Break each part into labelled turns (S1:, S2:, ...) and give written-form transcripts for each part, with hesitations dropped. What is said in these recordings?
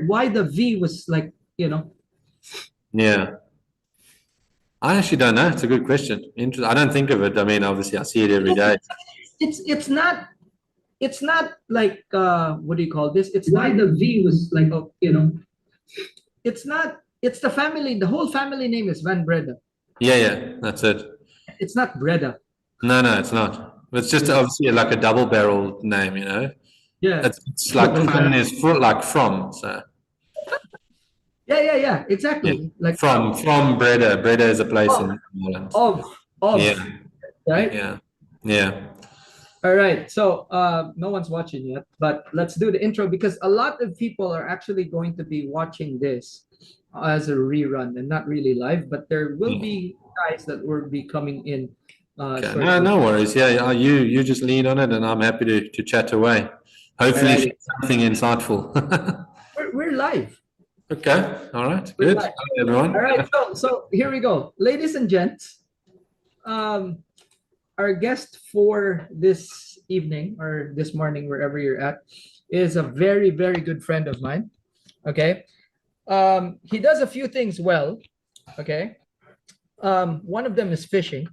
S1: wondered why the V was like,
S2: Yeah. I actually don't know. It's a good question. I don't think of it. I mean, obviously, I see it every day.
S1: It's not like what do you call this? It's why the V was like, it's not. It's the family. The whole family name is Van Breda.
S2: Yeah, yeah, that's it.
S1: It's not Breda.
S2: No, no, it's not. It's just
S1: Yeah.
S2: obviously like a double barrel name, you know.
S1: Yeah.
S2: It's like fun is like from, so
S1: Yeah.
S2: yeah.
S1: Exactly. Like
S2: From Breda. Breda is a place
S1: of
S2: in Ireland.
S1: of
S2: Yeah,
S1: right.
S2: yeah, yeah.
S1: All right. So no one's watching yet, but let's do the intro because a lot of people are actually going to be watching this as a rerun and not really live, but there will
S2: Yeah.
S1: be guys that will be coming in
S2: Okay, no,
S1: shortly.
S2: no worries. Yeah, you just lead on it, and I'm happy to chat away.
S1: All
S2: Hopefully,
S1: right.
S2: share something insightful.
S1: We're live.
S2: Okay, all right,
S1: We're
S2: good.
S1: live.
S2: Hi,
S1: All
S2: everyone.
S1: right. So here we go. Ladies and gents, um, our guest for this evening or this morning, wherever you're at, is a very, very good friend of mine. Okay. He does a few things well. Okay. One of them is fishing.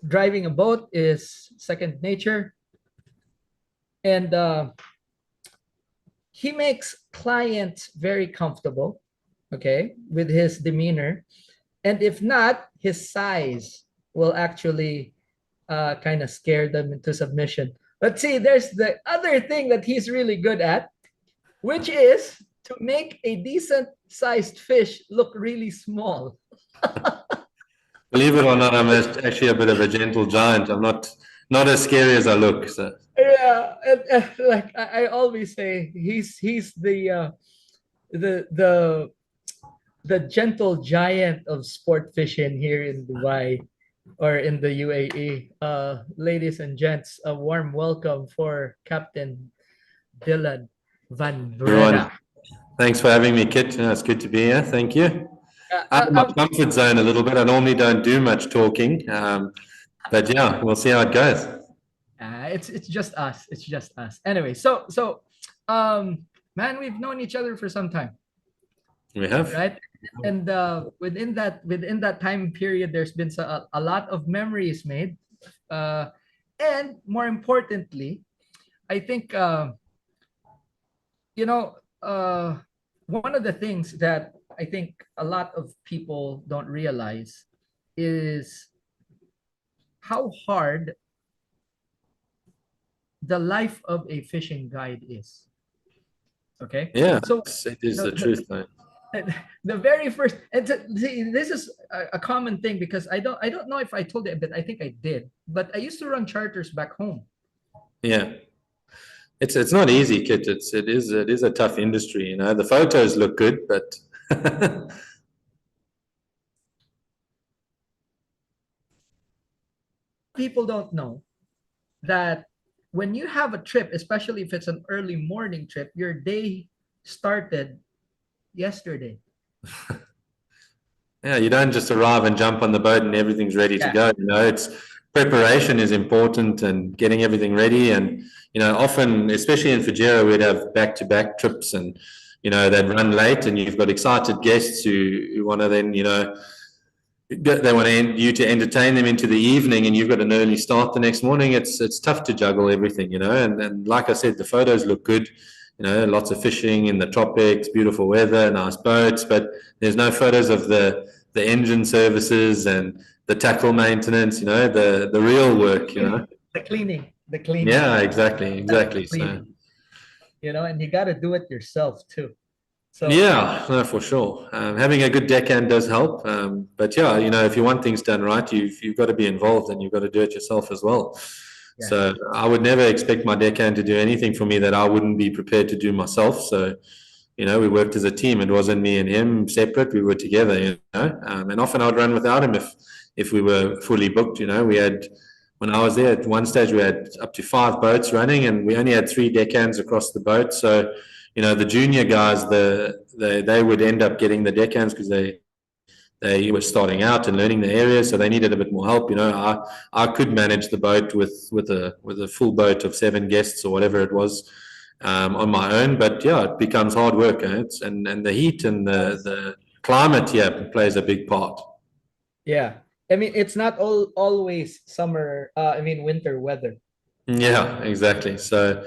S1: Driving a boat is second nature. And he makes clients very comfortable, okay, with his demeanor. And if not, his size will actually kind of scare them into submission. But see, there's the other thing that he's really good at, which is to make a decent sized fish look really small.
S2: Believe it or not, I'm actually a bit of a gentle giant. I'm not as scary as I look. So
S1: Yeah, and like I always say, he's the the the gentle giant of sport fishing here in Dubai or in the UAE. Ladies and gents, a warm welcome for Captain Dylan Van
S2: everyone,
S1: Breda.
S2: thanks for having me, Kit. It's good to be here. Thank you.
S1: Uh,
S2: I'm
S1: uh,
S2: in my
S1: um,
S2: comfort zone a little bit. I normally don't do much talking, but yeah, we'll see how it goes.
S1: it's just us. It's just us. Anyway, so man, we've known each other for some time,
S2: We have.
S1: right? And within that time period, there's been a lot of memories made, uh, and more importantly, I think you know one of the things that I think a lot of people don't realize is how hard the life of a fishing guide is. Okay,
S2: Yeah,
S1: so
S2: it is
S1: the,
S2: the truth, mate.
S1: the very first and see, this is a common thing because I don't know if I told you, but I think I did. But I used to run charters back home.
S2: Yeah, it's not easy, Kit. It is a tough industry. You know, the photos look good, but
S1: People don't know that when you have a trip, especially if it's an early morning trip, your day started yesterday.
S2: yeah, you don't just arrive and jump on the boat and everything's ready to
S1: Yeah.
S2: go. You know, it's preparation is important and getting everything ready. And you know, often, especially in Fujairah, we'd have back-to-back trips, and you know, they'd run late, and you've got excited guests who want to then, you know, they want you to entertain them into the evening, and you've got an early start the next morning. It's tough to juggle everything, you know. And like I said, the photos look good, you know, lots of fishing in the tropics, beautiful weather, nice boats, but there's no photos of the engine services and the tackle maintenance, you know, the real work, you know.
S1: The cleaning, the cleaning,
S2: Yeah, exactly, exactly. So
S1: cleaning, and you got to do it yourself too. So
S2: yeah, no, for sure. Having a good deckhand does help. But yeah, you know, if you want things done right, you've got to be involved and you've got to do it yourself as well.
S1: yeah,
S2: So I would never expect my deckhand to do anything for me that I wouldn't be prepared to do myself. So, you know, we worked as a team. It wasn't me and him separate. We were together, you know. And often I'd run without him if we were fully booked. You know, we had when I was there at one stage we had up to 5 boats running, and we only had 3 deckhands across the boat. So you know, the junior guys, they would end up getting the deckhands because they were starting out and learning the area, so they needed a bit more help. You know, I could manage the boat with a full boat of 7 guests or whatever it was, on my own. But yeah, it becomes hard work. And the heat and the climate, yeah, plays a big part.
S1: Yeah. I mean, it's not always summer, I mean, winter weather.
S2: Yeah, exactly. So,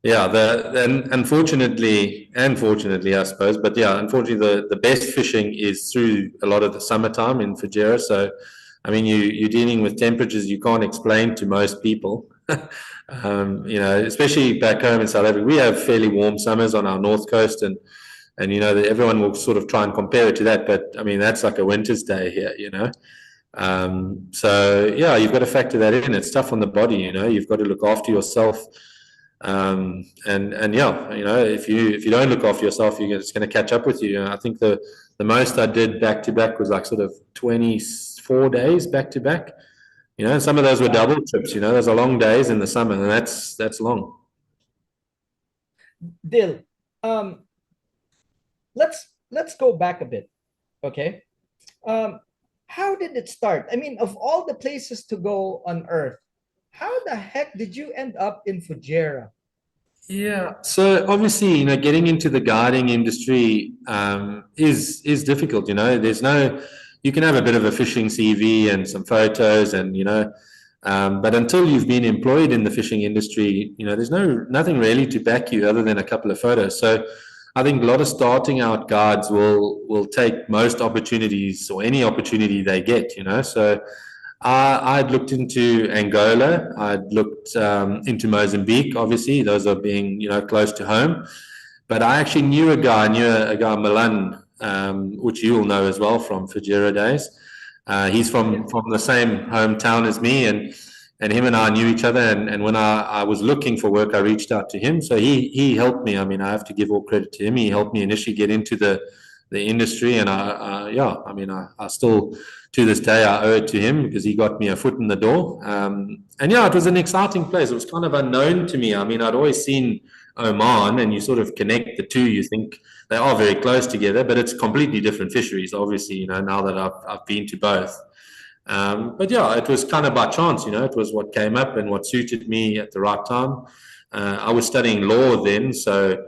S2: yeah, and unfortunately, I suppose, but yeah, unfortunately, the best fishing is through a lot of the summertime in Fujairah. So, I mean, you're dealing with temperatures you can't explain to most people. Especially back home in South Africa, we have fairly warm summers on our north coast, and that everyone will sort of try and compare it to that. But I mean, that's like a winter's day here. So yeah, you've got to factor that in. It's tough on the body, you've got to look after yourself. And yeah, if you don't look after yourself, it's going to catch up with you. I think the most I did back to back was like sort of 24 days back to back. And some of those were double trips. Those are long days in the summer, and that's long.
S1: Dil, um, let's go back a bit, okay? Um, how did it start? I mean, of all the places to go on Earth, how the heck did you end up in Fujairah?
S2: Yeah. So obviously, getting into the guiding industry is difficult. You can have a bit of a fishing CV and some photos, but until you've been employed in the fishing industry, there's nothing really to back you other than a couple of photos. So I think a lot of starting out guides will take most opportunities or any opportunity they get. So I'd looked into Angola. I'd looked into Mozambique. Obviously, those are being close to home. But I actually knew a guy, Milan, which you will know as well from Fujairah days. He's from the same hometown as me, and him and I knew each other. And when I was looking for work, I reached out to him. So he helped me. I mean, I have to give all credit to him. He helped me initially get into the industry, and I still, to this day, I owe it to him because he got me a foot in the door. And yeah, it was an exciting place. It was kind of unknown to me. I mean, I'd always seen Oman, and you sort of connect the two. You think they are very close together, but it's completely different fisheries, obviously, now that I've been to both. But yeah, it was kind of by chance, it was what came up and what suited me at the right time. I was studying law then, so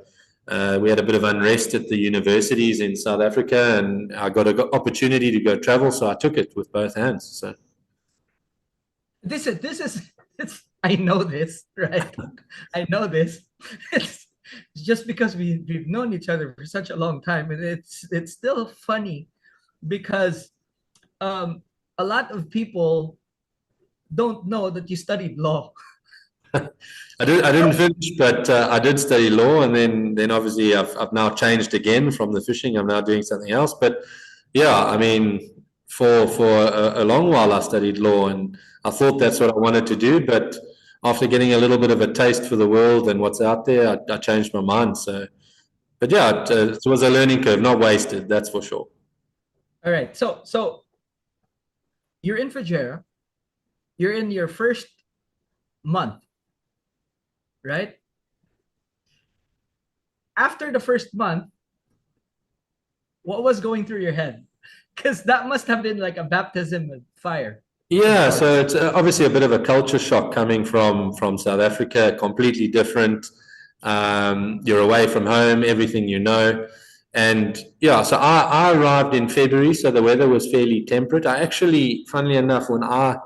S2: we had a bit of unrest at the universities in South Africa, and I got an opportunity to go travel, so I took it with both hands. So
S1: It's I know this, right? I know this. It's just because we've known each other for such a long time, and it's still funny because um a lot of people don't know that you studied law.
S2: I didn't finish, but I did study law, and then obviously I've now changed again from the fishing. I'm now doing something else. But yeah, I mean, for a long while I studied law, and I thought that's what I wanted to do. But after getting a little bit of a taste for the world and what's out there, I changed my mind. So, but yeah, it was a learning curve, not wasted, that's for sure.
S1: All right. So you're in Fujairah, you're in your first month, right? After the first month, what was going through your head? Because that must have been like a baptism of fire.
S2: Yeah, so it's obviously a bit of a culture shock coming from South Africa, completely different. You're away from home, everything and yeah. So I arrived in February, so the weather was fairly temperate. I actually, funnily enough, when I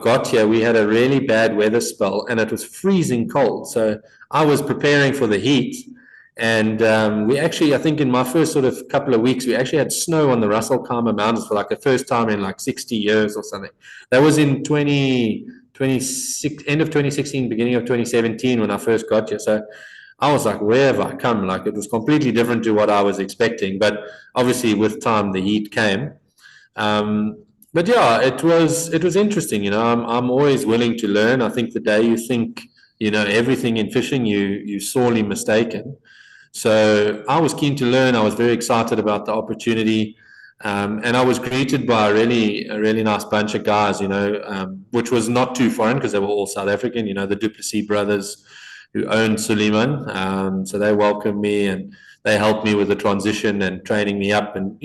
S2: got here, we had a really bad weather spell, and it was freezing cold. So I was preparing for the heat, and we actually, I think in my first sort of couple of weeks, we actually had snow on the Russell Khama Mountains for like the first time in like 60 years or something. That was in 2026, end of 2016, beginning of 2017 when I first got here. So I was like, where have I come? Like it was completely different to what I was expecting. But obviously with time, the heat came. But yeah, it was interesting. I'm always willing to learn. I think the day you think you know everything in fishing, you're sorely mistaken. So I was keen to learn. I was very excited about the opportunity, and I was greeted by a really nice bunch of guys. Which was not too foreign because they were all South African. The Duplessis brothers who owned Suleiman. So they welcomed me and they helped me with the transition and training me up. And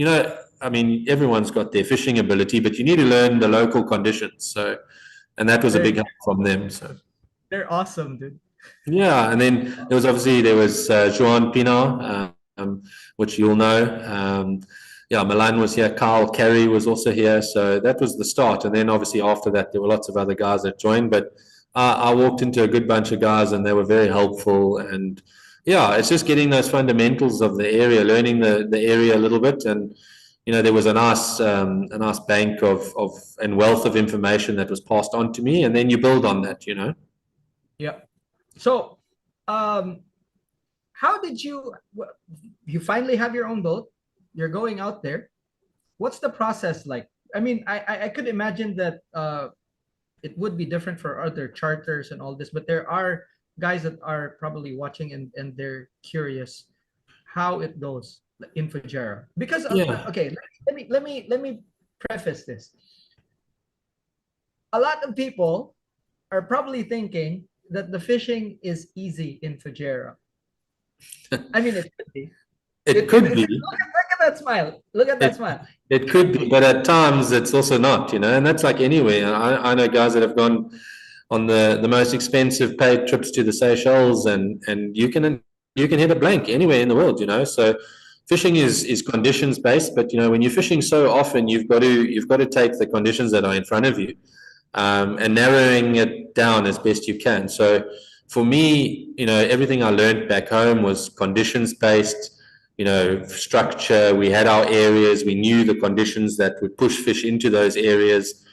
S2: I mean, everyone's got their fishing ability, but you need to learn the local conditions. So, and that was a big help from them. So
S1: They're awesome, dude.
S2: Yeah, and then there was Joan Pina, which you'll know. Yeah, Milan was here. Carl Carey was also here. So that was the start. And then obviously after that, there were lots of other guys that joined. But I walked into a good bunch of guys, and they were very helpful. And yeah, it's just getting those fundamentals of the area, learning the area a little bit. And there was a nice bank of and wealth of information that was passed on to me, and then you build on that.
S1: Yeah. So, how did you finally have your own boat? You're going out there. What's the process like? I mean, I could imagine that it would be different for other charters and all this, but there are guys that are probably watching and they're curious how it goes in Fujairah. Because
S2: Yeah.
S1: okay, let me preface this. A lot of people are probably thinking that the fishing is easy in Fujairah. I mean, it could be.
S2: It could be.
S1: Look at that smile. Look at that
S2: It,
S1: smile.
S2: it could be, but at times it's also not, and that's like anywhere. I know guys that have gone on the most expensive paid trips to the Seychelles, and you can hit a blank anywhere in the world. So fishing is conditions based, but when you're fishing so often, you've got to take the conditions that are in front of you, and narrowing it down as best you can. So for me, everything I learned back home was conditions based. Structure. We had our areas. We knew the conditions that would push fish into those areas.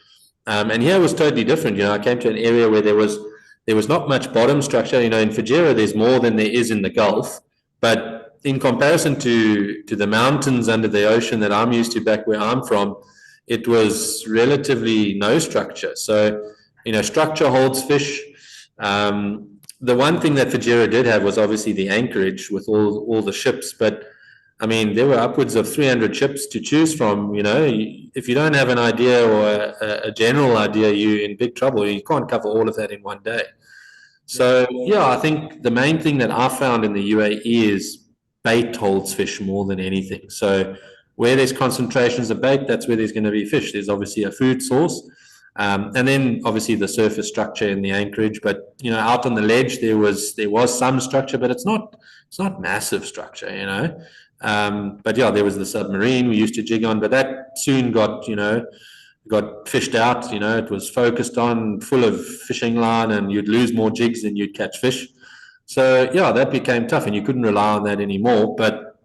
S2: And here it was totally different. I came to an area where there was not much bottom structure. In Fujairah, there's more than there is in the Gulf. But in comparison to the mountains under the ocean that I'm used to back where I'm from, it was relatively no structure. So, structure holds fish. The one thing that Fujairah did have was obviously the anchorage with all the ships, but I mean, there were upwards of 300 ships to choose from. If you don't have an idea or a general idea, you're in big trouble. You can't cover all of that in one day. So, yeah, I think the main thing that I found in the UAE is bait holds fish more than anything. So, where there's concentrations of bait, that's where there's going to be fish. There's obviously a food source. And then obviously the surface structure in the anchorage, but out on the ledge there was some structure, but it's not massive structure. But yeah, there was the submarine we used to jig on, but that soon got fished out. It was focused on, full of fishing line, and you'd lose more jigs than you'd catch fish. So yeah, that became tough, and you couldn't rely on that anymore. But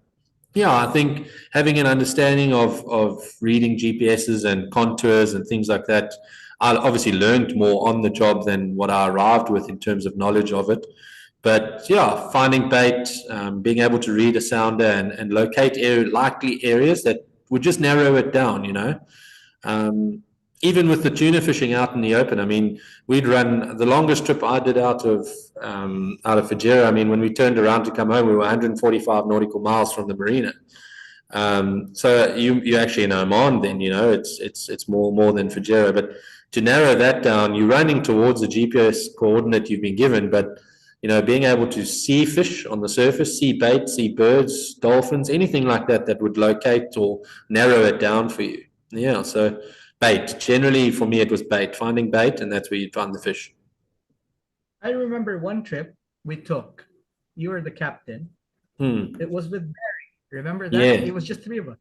S2: yeah, I think having an understanding of reading GPSs and contours and things like that, I obviously learned more on the job than what I arrived with in terms of knowledge of it. But yeah, finding bait, being able to read a sounder and locate likely areas that would just narrow it down. Even with the tuna fishing out in the open, I mean, we'd run the longest trip I did out of Fujairah. I mean, when we turned around to come home, we were 145 nautical miles from the marina. So you actually in Oman, then it's more than Fujairah. But to narrow that down, you're running towards the GPS coordinate you've been given, but being able to see fish on the surface, see bait, see birds, dolphins, anything like that would locate or narrow it down for you. Yeah, so bait. Generally, for me, it was bait, finding bait, and that's where you'd find the fish.
S1: I remember one trip we took. You were the captain. It was with Barry. Remember that?
S2: Yeah.
S1: It was just three of us.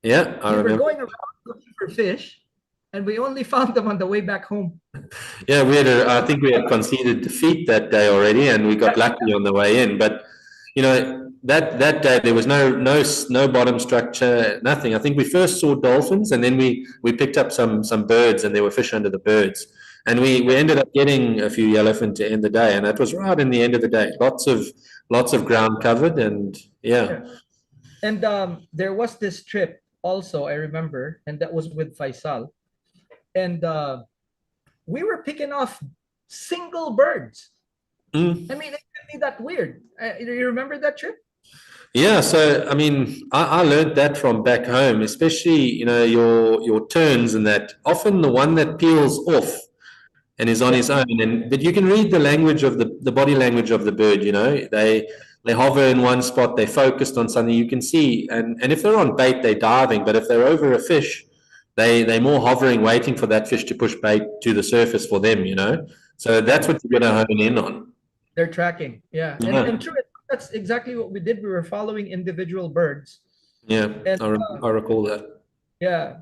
S2: Yeah, I remember.
S1: We were going around looking for fish, and we only found them on the way back home.
S2: Yeah, I think we had conceded defeat that day already, and we got lucky on the way in. But that day there was no bottom structure, nothing. I think we first saw dolphins, and then we picked up some birds, and there were fish under the birds. And we ended up getting a few yellowfin to end the day, and that was right in the end of the day. Lots of ground covered, and yeah.
S1: And there was this trip also, I remember, and that was with Faisal. And we were picking off single birds. I mean, it could be that weird. Do you remember that trip?
S2: Yeah, so I mean, I learned that from back home, especially your turns, and that often the one that peels off and is on his own, but you can read the language of the body language of the bird. They hover in one spot, they're focused on something. You can see, and if they're on bait, they're diving, but if they're over a fish, they're more hovering, waiting for that fish to push bait to the surface for them. So that's what you're going to hone in on.
S1: They're tracking. Yeah. And
S2: Yeah,
S1: true, that's exactly what we did. We were following individual birds.
S2: yeah,
S1: And
S2: I recall that.
S1: yeah,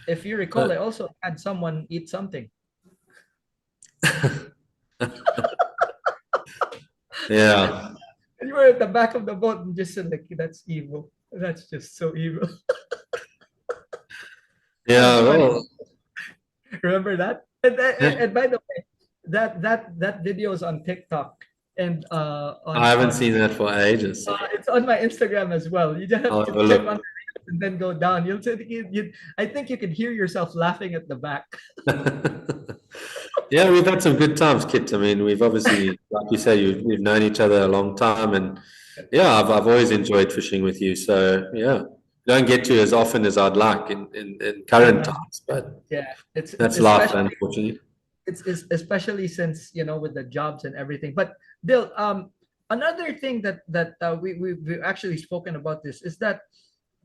S1: if you recall,
S2: Uh,
S1: I also had someone eat something.
S2: yeah,
S1: And you were at the back of the boat and just said, like, that's evil. That's just so evil.
S2: yeah.
S1: That's funny.
S2: Well,
S1: Remember that?
S2: yeah,
S1: And by the way, that video is on TikTok and
S2: I haven't
S1: on
S2: seen that for ages.
S1: it's on my Instagram as well. You just have
S2: I'll
S1: to
S2: have a
S1: click on
S2: look.
S1: the reels and then go down. I think you can hear yourself laughing at the back.
S2: Yeah, we've had some good times, Kit. I mean, we've obviously, like you say, we've known each other a long time, and yeah, I've always enjoyed fishing with you. So yeah, don't get to as often as I'd like in
S1: I
S2: current
S1: know.
S2: times, but
S1: Yeah, it's
S2: that's life,
S1: especially
S2: unfortunately.
S1: it's especially since with the jobs and everything. But Bill, another thing that we've actually spoken about this is that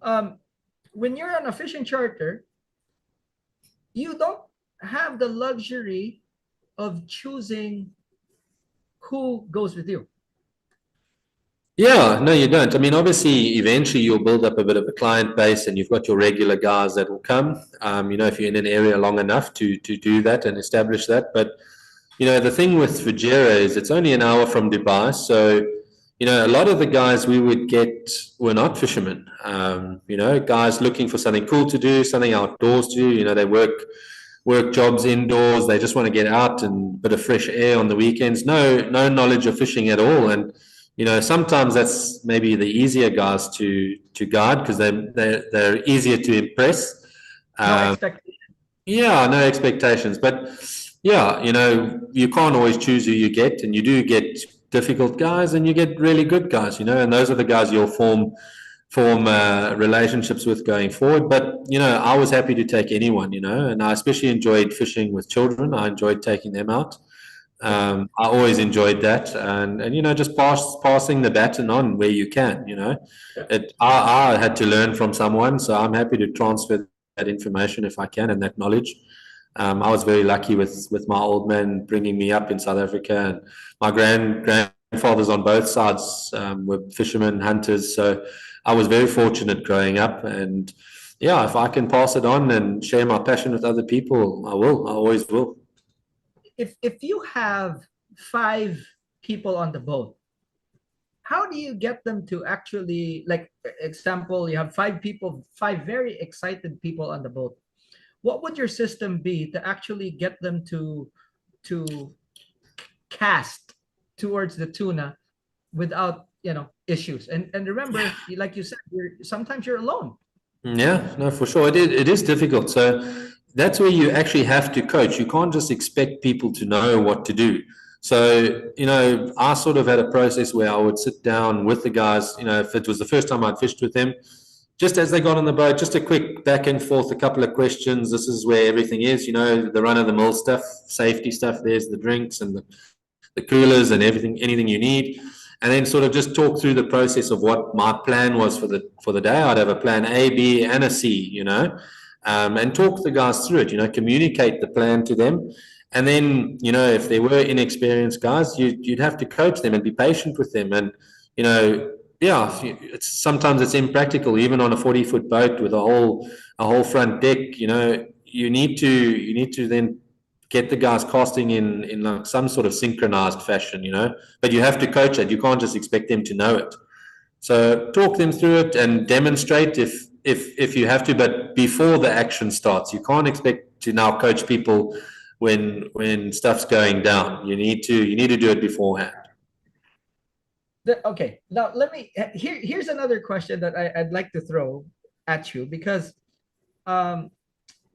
S1: um, when you're on a fishing charter, you don't have the luxury of choosing who goes with you.
S2: Yeah, no, you don't. I mean, obviously, eventually you'll build up a bit of a client base, and you've got your regular guys that will come. If you're in an area long enough to do that and establish that. But the thing with Fujairah is it's only an hour from Dubai, so a lot of the guys we would get were not fishermen. Guys looking for something cool to do, something outdoors to do. They work jobs indoors. They just want to get out and a bit of fresh air on the weekends. No knowledge of fishing at all, and sometimes that's maybe the easier guys to guide because they're easier to impress.
S1: No
S2: Um,
S1: expectation.
S2: yeah, no expectations, but yeah, you can't always choose who you get, and you do get difficult guys, and you get really good guys, and those are the guys you'll form relationships with going forward. But I was happy to take anyone, and I especially enjoyed fishing with children. I enjoyed taking them out. I always enjoyed that, and just passing the baton on where you can. I had to learn from someone, so I'm happy to transfer that information if I can and that knowledge. I was very lucky with my old man bringing me up in South Africa, and my grandfathers on both sides were fishermen, hunters. So I was very fortunate growing up, and yeah, if I can pass it on and share my passion with other people, I will. I always will.
S1: If you have five people on the boat, how do you get them to actually, like, example, you have five people, five very excited people on the boat. What would your system be to actually get them to cast towards the tuna without issues? And remember, like you said, sometimes you're alone.
S2: Yeah, no, for sure. It is difficult. So that's where you actually have to coach. You can't just expect people to know what to do. So, I sort of had a process where I would sit down with the guys, if it was the first time I'd fished with them, just as they got on the boat, just a quick back and forth, a couple of questions. This is where everything is, the run of the mill stuff, safety stuff. There's the drinks and the coolers and everything, anything you need, and then sort of just talk through the process of what my plan was for the day. I'd have a plan A, B, and a C, and talk the guys through it. Communicate the plan to them, and then if they were inexperienced guys, you'd have to coach them and be patient with them, and yeah, sometimes it's impractical, even on a 40-foot boat with a whole front deck. You need to then get the guys casting in like some sort of synchronized fashion, but you have to coach it. You can't just expect them to know it. So talk them through it and demonstrate if you have to, but before the action starts. You can't expect to now coach people when stuff's going down. You need to do it beforehand.
S1: Okay, now let me here's another question that I'd like to throw at you um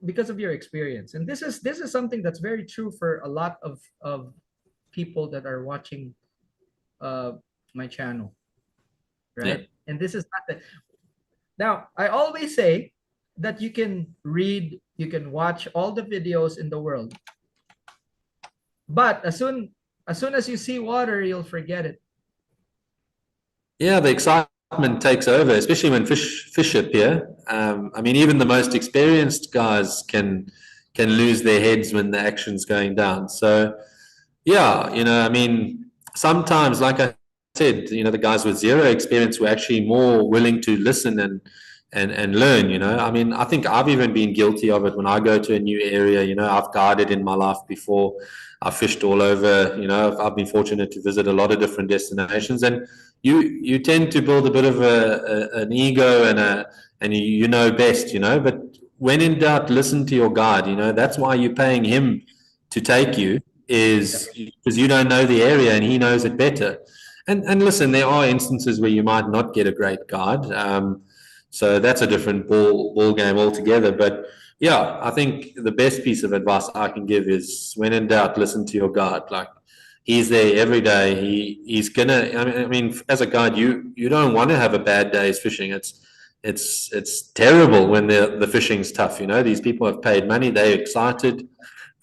S1: because of your experience, and this is something that's very true for a lot of people that are watching uh my channel,
S2: Yeah.
S1: right? And this is not the now I always say that you can read, you can watch all the videos in the world, but as soon as you see water, you'll forget it.
S2: Yeah, the excitement takes over, especially when fish appear. I mean, even the most experienced guys can lose their heads when the action's going down. So, yeah, I mean, sometimes, like I said, the guys with zero experience were actually more willing to listen and learn. I mean, I think I've even been guilty of it when I go to a new area. I've guided in my life before. I've fished all over. I've been fortunate to visit a lot of different destinations, and you tend to build a bit of an ego and you know best. But when in doubt, listen to your guide. That's why you're paying him to take you, is because you don't know the area and he knows it better. And listen, there are instances where you might not get a great guide. So that's a different ball game altogether. But yeah, I think the best piece of advice I can give is, when in doubt, listen to your guide. Like, he's there every day. He's gonna. I mean, as a guide, you don't want to have a bad day's fishing. It's terrible when the fishing's tough. These people have paid money. They're excited.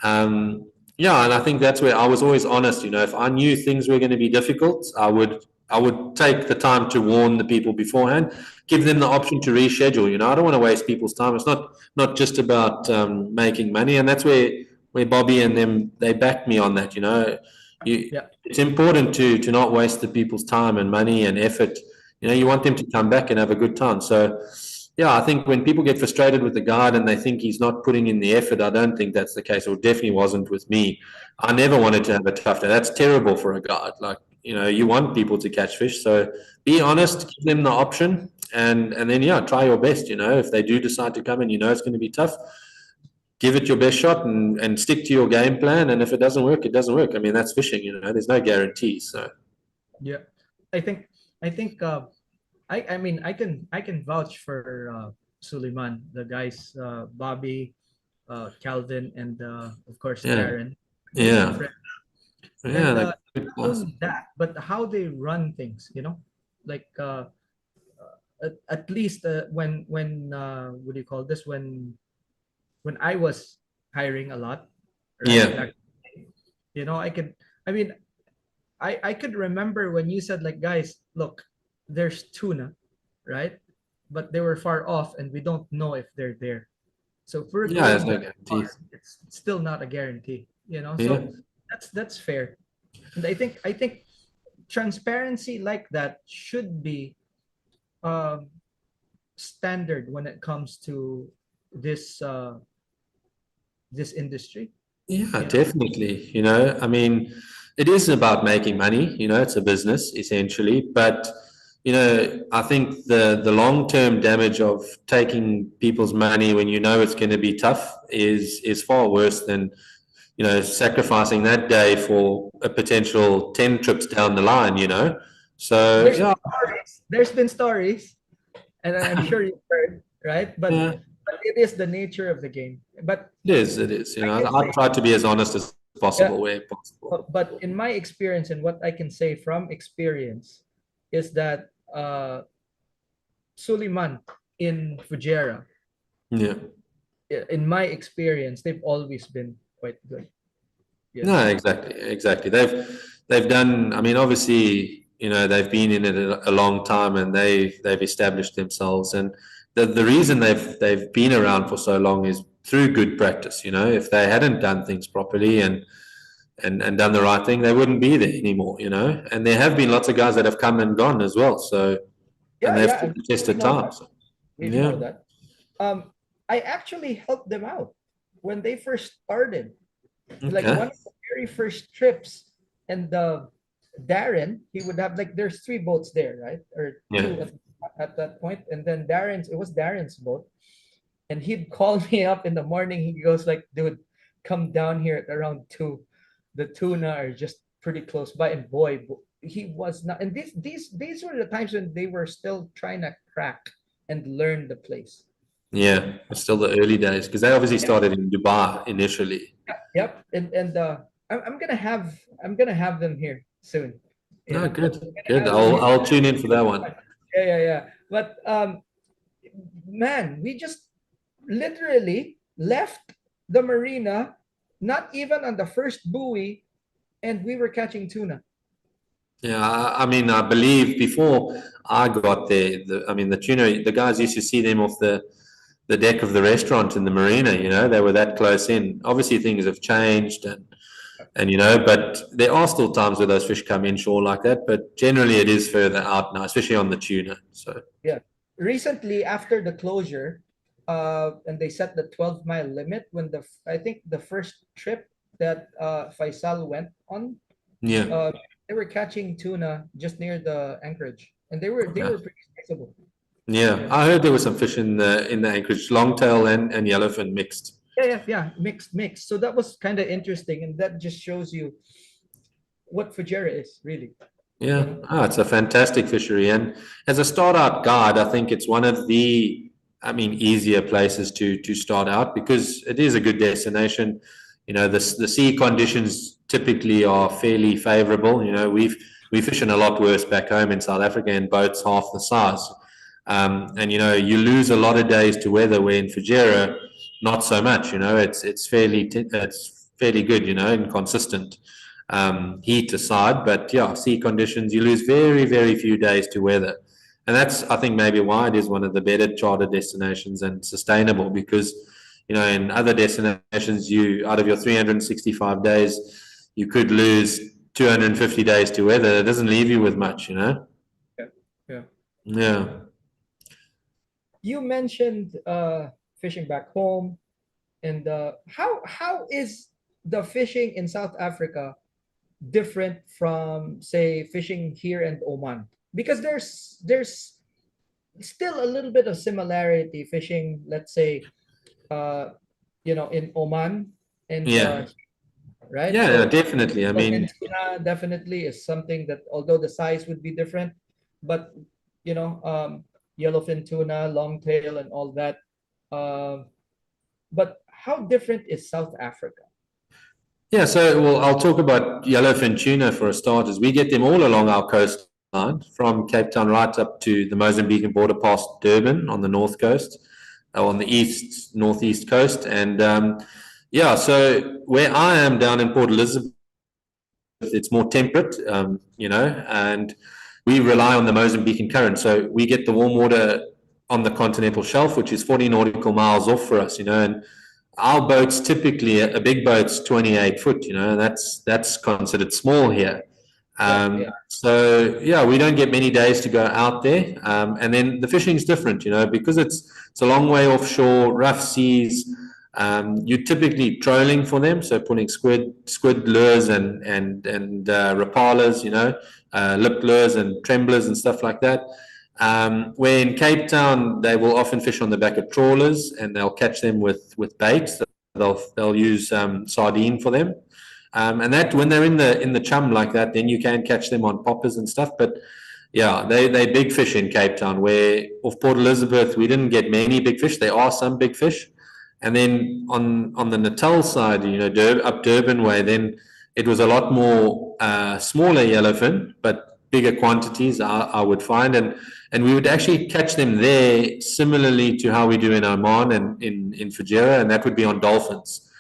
S2: Yeah, and I think that's where I was always honest. If I knew things were going to be difficult, I would take the time to warn the people beforehand, give them the option to reschedule. I don't want to waste people's time. It's not just about making money, and that's where Bobby and them, they backed me on that.
S1: Yeah.
S2: It's important to not waste the people's time and money and effort. You want them to come back and have a good time. So yeah, I think when people get frustrated with the guide and they think he's not putting in the effort, I don't think that's the case, or definitely wasn't with me. I never wanted to have a tough day. That's terrible for a guide. Like, you want people to catch fish. So be honest, give them the option, and then, yeah, try your best. If they do decide to come and it's going to be tough, give it your best shot and stick to your game plan. And if it doesn't work, it doesn't work. I mean, that's fishing, there's no guarantees. So
S1: Yeah. I think I mean I can vouch for Suleiman, the guys, Bobby, Calvin, and of course
S2: yeah,
S1: Darren, both my
S2: yeah,
S1: friends.
S2: yeah,
S1: And
S2: like, good
S1: not
S2: class.
S1: only that, but how they run things, like at least when what do you call this, when I was hiring a lot, right?
S2: Yeah,
S1: Back, I could, I mean, I could remember when you said, like, guys, look, there's tuna, right? But they were far off and we don't know if they're there. So if we're
S2: yeah, there's
S1: going
S2: no
S1: that far,
S2: guarantees.
S1: it's still not a guarantee.
S2: Yeah.
S1: So that's fair. And I think transparency like that should be um standard when it comes to this this industry,
S2: Yeah,
S1: you know?
S2: definitely. I mean, it is about making money, it's a business essentially, but I think the long-term damage of taking people's money when it's going to be tough is far worse than, sacrificing that day for a potential 10 trips down the line. So
S1: There's
S2: yeah,
S1: stories. There's been stories, and I'm sure you've heard, right? But
S2: yeah,
S1: but it is the nature of the game. But
S2: it is.
S1: I can
S2: I
S1: say,
S2: try to be as honest as
S1: yeah,
S2: possible where possible.
S1: but in my experience, and what I can say from experience, is that Suleiman in Fujairah,
S2: Yeah.
S1: in my experience, they've always been quite good.
S2: No, exactly. They've done. I mean, obviously, they've been in it a long time, and they've established themselves. And the reason they've been around for so long is through good practice. If they hadn't done things properly and done the right thing, they wouldn't be there anymore. And there have been lots of guys that have come and gone as well. So, and
S1: Yeah,
S2: they've
S1: yeah,
S2: stood
S1: and
S2: the test
S1: we
S2: of
S1: know
S2: time.
S1: that.
S2: So,
S1: We know
S2: yeah,
S1: that. I actually helped them out when they first started. Like
S2: okay,
S1: one of the very first trips, and Darren, he would have, like, there's three boats there, right? Or
S2: yeah,
S1: two at that point. And then it was Darren's boat. And he'd call me up in the morning. He goes like, dude, come down here at around 2. The tuna are just pretty close by. And boy, he was not. And these were the times when they were still trying to crack and learn the place.
S2: yeah. It's still the early days because they obviously started in Dubai initially.
S1: Yep. And I'm gonna have them here soon.
S2: No, good,
S1: I'm gonna
S2: good.
S1: have them here.
S2: I'll tune in for that one.
S1: Yeah. But man, we just literally left the marina, not even on the first buoy, and we were catching tuna.
S2: Yeah, I mean, I believe before I got there, I mean, the tuna, the guys used to see them off the deck of the restaurant in the marina. They were that close in. Obviously, things have changed, And, but there are still times where those fish come inshore like that, but generally it is further out now, especially on the tuna. So,
S1: Yeah. Recently, after the closure, and they set the 12-mile limit when I think the first trip that Faisal went on,
S2: yeah.
S1: uh, they were catching tuna just near the anchorage, and they were
S2: Okay.
S1: pretty sizable.
S2: Yeah,
S1: Yeah.
S2: I heard there was some fish in the anchorage, longtail and yellowfin mixed.
S1: Yeah. Mixed. So that was kind of interesting, and that just shows you what Fujairah is really. You
S2: Yeah,
S1: know.
S2: it's a fantastic fishery. And as a start out guide, I think it's one of the, easier places to start out because it is a good destination. The sea conditions typically are fairly favorable. We fish in a lot worse back home in South Africa in boats half the size. And you lose a lot of days to weather where in Fujairah, not so much. It's fairly good, and consistent, heat aside. But yeah, sea conditions, you lose very, very few days to weather. And that's, I think, maybe why it is one of the better charter destinations and sustainable because, in other destinations, out of your 365 days, you could lose 250 days to weather. It doesn't leave you with much.
S1: Yeah. Yeah.
S2: Yeah.
S1: You mentioned fishing back home, and how is the fishing in South Africa different from, say, fishing here in Oman? Because there's still a little bit of similarity fishing, let's say, uh, in Oman and
S2: Yeah.
S1: right.
S2: Yeah,
S1: So
S2: definitely. I mean,
S1: tuna definitely is something that, although the size would be different, but yellowfin tuna, longtail, and all that. Um, but how different is South Africa?
S2: yeah, so well, I'll talk about yellowfin tuna for a start. Is we get them all along our coastline from Cape Town right up to the Mozambican border past Durban on the north coast, on the northeast coast. And yeah, so where I am down in Port Elizabeth, it's more temperate, and we rely on the Mozambican current. So we get the warm water on the continental shelf, which is 40 nautical miles off for us, and our boats typically, a big boat's 28 foot, and that's considered small here.
S1: Yeah, yeah,
S2: So yeah, we don't get many days to go out there. And then the fishing's different, because it's a long way offshore, rough seas. You're typically trolling for them, so pulling squid lures and rapalas, lip lures and tremblers and stuff like that. Where in Cape Town, they will often fish on the back of trawlers and they'll catch them with bait. They'll use sardine for them. And that when they're in the chum like that, then you can catch them on poppers and stuff. But yeah, they big fish in Cape Town. Where off Port Elizabeth, we didn't get many big fish. There are some big fish, and then on the Natal side, up Durban way, then it was a lot more smaller yellowfin, but bigger quantities. I would find, and we would actually catch them there similarly to how we do in Oman and in Fujairah, and that would be on dolphins.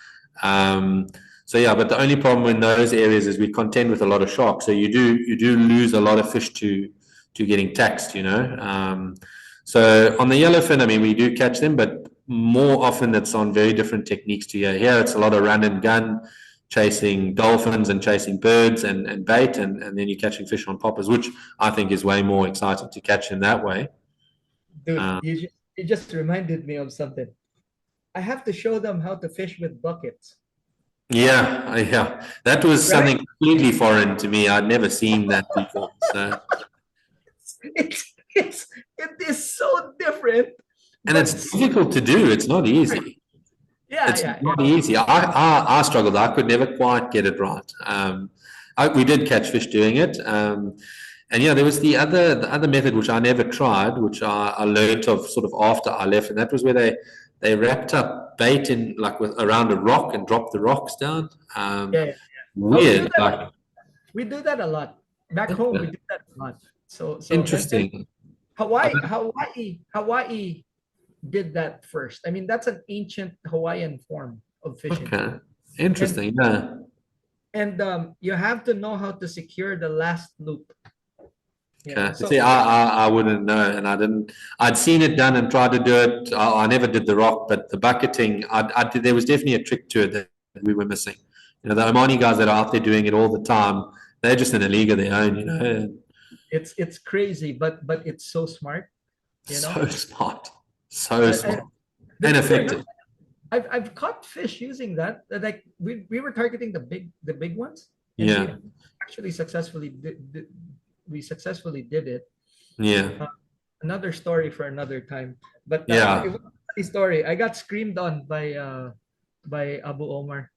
S2: So yeah, but the only problem in those areas is we contend with a lot of sharks. So you do lose a lot of fish to getting taxed. So on the yellowfin, we do catch them, but more often it's on very different techniques to here. Here it's a lot of run and gun, chasing dolphins and chasing birds and bait, and then you're catching fish on poppers, which I think is way more exciting to catch in that way.
S1: dude,
S2: Uh,
S1: you just reminded me of something. I have to show them how to fish with buckets,
S2: yeah, that was
S1: right?
S2: something completely foreign to me. I'd never seen that before. So,
S1: It is so different,
S2: and it's
S1: but
S2: difficult to do. It's not easy.
S1: yeah,
S2: It's
S1: yeah, yeah.
S2: not easy. I struggled. I could never quite get it right. We did catch fish doing it. And yeah, there was the other method which I never tried, which I learned of sort of after I left, and that was where they wrapped up bait in like around a rock and dropped the rocks down.
S1: Yeah, yeah. Oh, we do
S2: Weird,
S1: that.
S2: like
S1: We do that a lot back home. We do that a lot. So and
S2: interesting.
S1: Hawaii, Hawaii did that first. I mean, that's an ancient Hawaiian form of fishing,
S2: Okay,
S1: and
S2: interesting. Yeah.
S1: you have to know how to secure the last loop.
S2: Okay.
S1: So
S2: See, I wouldn't know, and I didn't. I'd seen it done and tried to do it. I never did the rock, but the bucketing, there was definitely a trick to it that we were missing. You know, the Omani guys that are out there doing it all the time, they're just in a league of their own, you know.
S1: It's crazy, but it's so smart, you know.
S2: So smart. So
S1: I,
S2: smart. And
S1: believe it or
S2: effective.
S1: not, I've caught fish using that. Like we were targeting the big ones, and we
S2: Yeah.
S1: actually we successfully did it.
S2: Yeah.
S1: Uh, Another story for another time. But it
S2: Yeah.
S1: was a funny story. I got screamed on by Abu Omar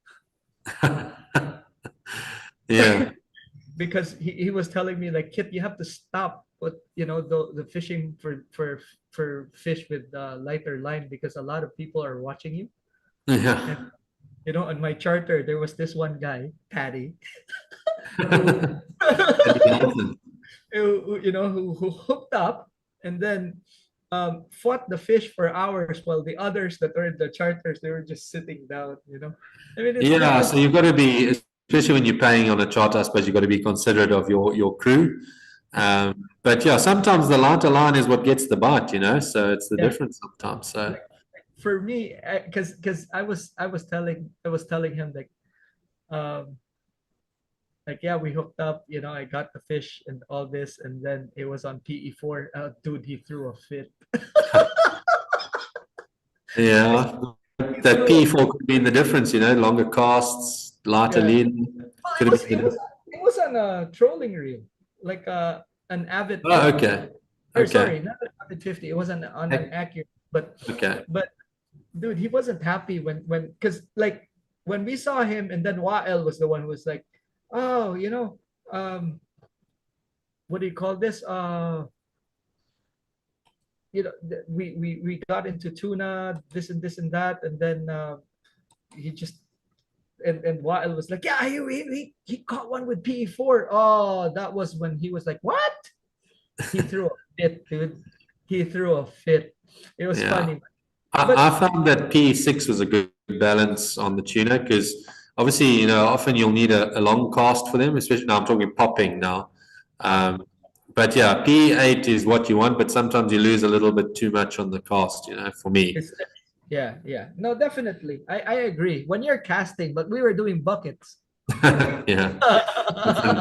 S2: Yeah.
S1: because he was telling me like, Kit, you have to stop what you know the fishing for fish with lighter line because a lot of people are watching you. And
S2: Yeah.
S1: you know, on my charter there was this one guy, Patty, who
S2: And the elephant.
S1: you know who hooked up and then fought the fish for hours while the others that were in the charters they were just sitting down. You know, I mean
S2: Yeah,
S1: it's
S2: so you've got to be, especially when you're paying on a charter, I suppose you've got to be considerate of your crew. But yeah, sometimes the lighter line is what gets the bite, you know, so it's the
S1: yeah.
S2: difference sometimes. So
S1: For me, because I was telling him um like yeah we hooked up, you know, I got the fish and all this and then it was on PE4. Dude, he threw a fit.
S2: yeah,
S1: He
S2: that
S1: threw a
S2: P4 could be in the difference, you know, longer casts, lighter
S1: yeah.
S2: lead,
S1: Well,
S2: could have been the difference.
S1: it was on a trolling reel, like an Avid
S2: Oh,
S1: 50.
S2: okay.
S1: Or
S2: Okay.
S1: sorry, not an Avid 50. It was on an
S2: Heck,
S1: accurate, but
S2: okay.
S1: but dude, he wasn't happy when because like when we saw him and then Wael was the one who was like, oh, you know, what do you call this? You know, we got into tuna, this and that, and then he just and Wael was like, yeah, he caught one with PE4. Oh, that was when he was like, what? He threw a fit, dude. He threw a fit. It was
S2: Yeah.
S1: funny,
S2: I
S1: but
S2: found that P6 was a good balance on the tuna because obviously, you know, often you'll need a long cast for them, especially now I'm talking popping now. Um, but yeah, P8 is what you want, but sometimes you lose a little bit too much on the cast, you know, for me.
S1: it's yeah, yeah. No, definitely. I agree. When you're casting, but we were doing buckets.
S2: Yeah,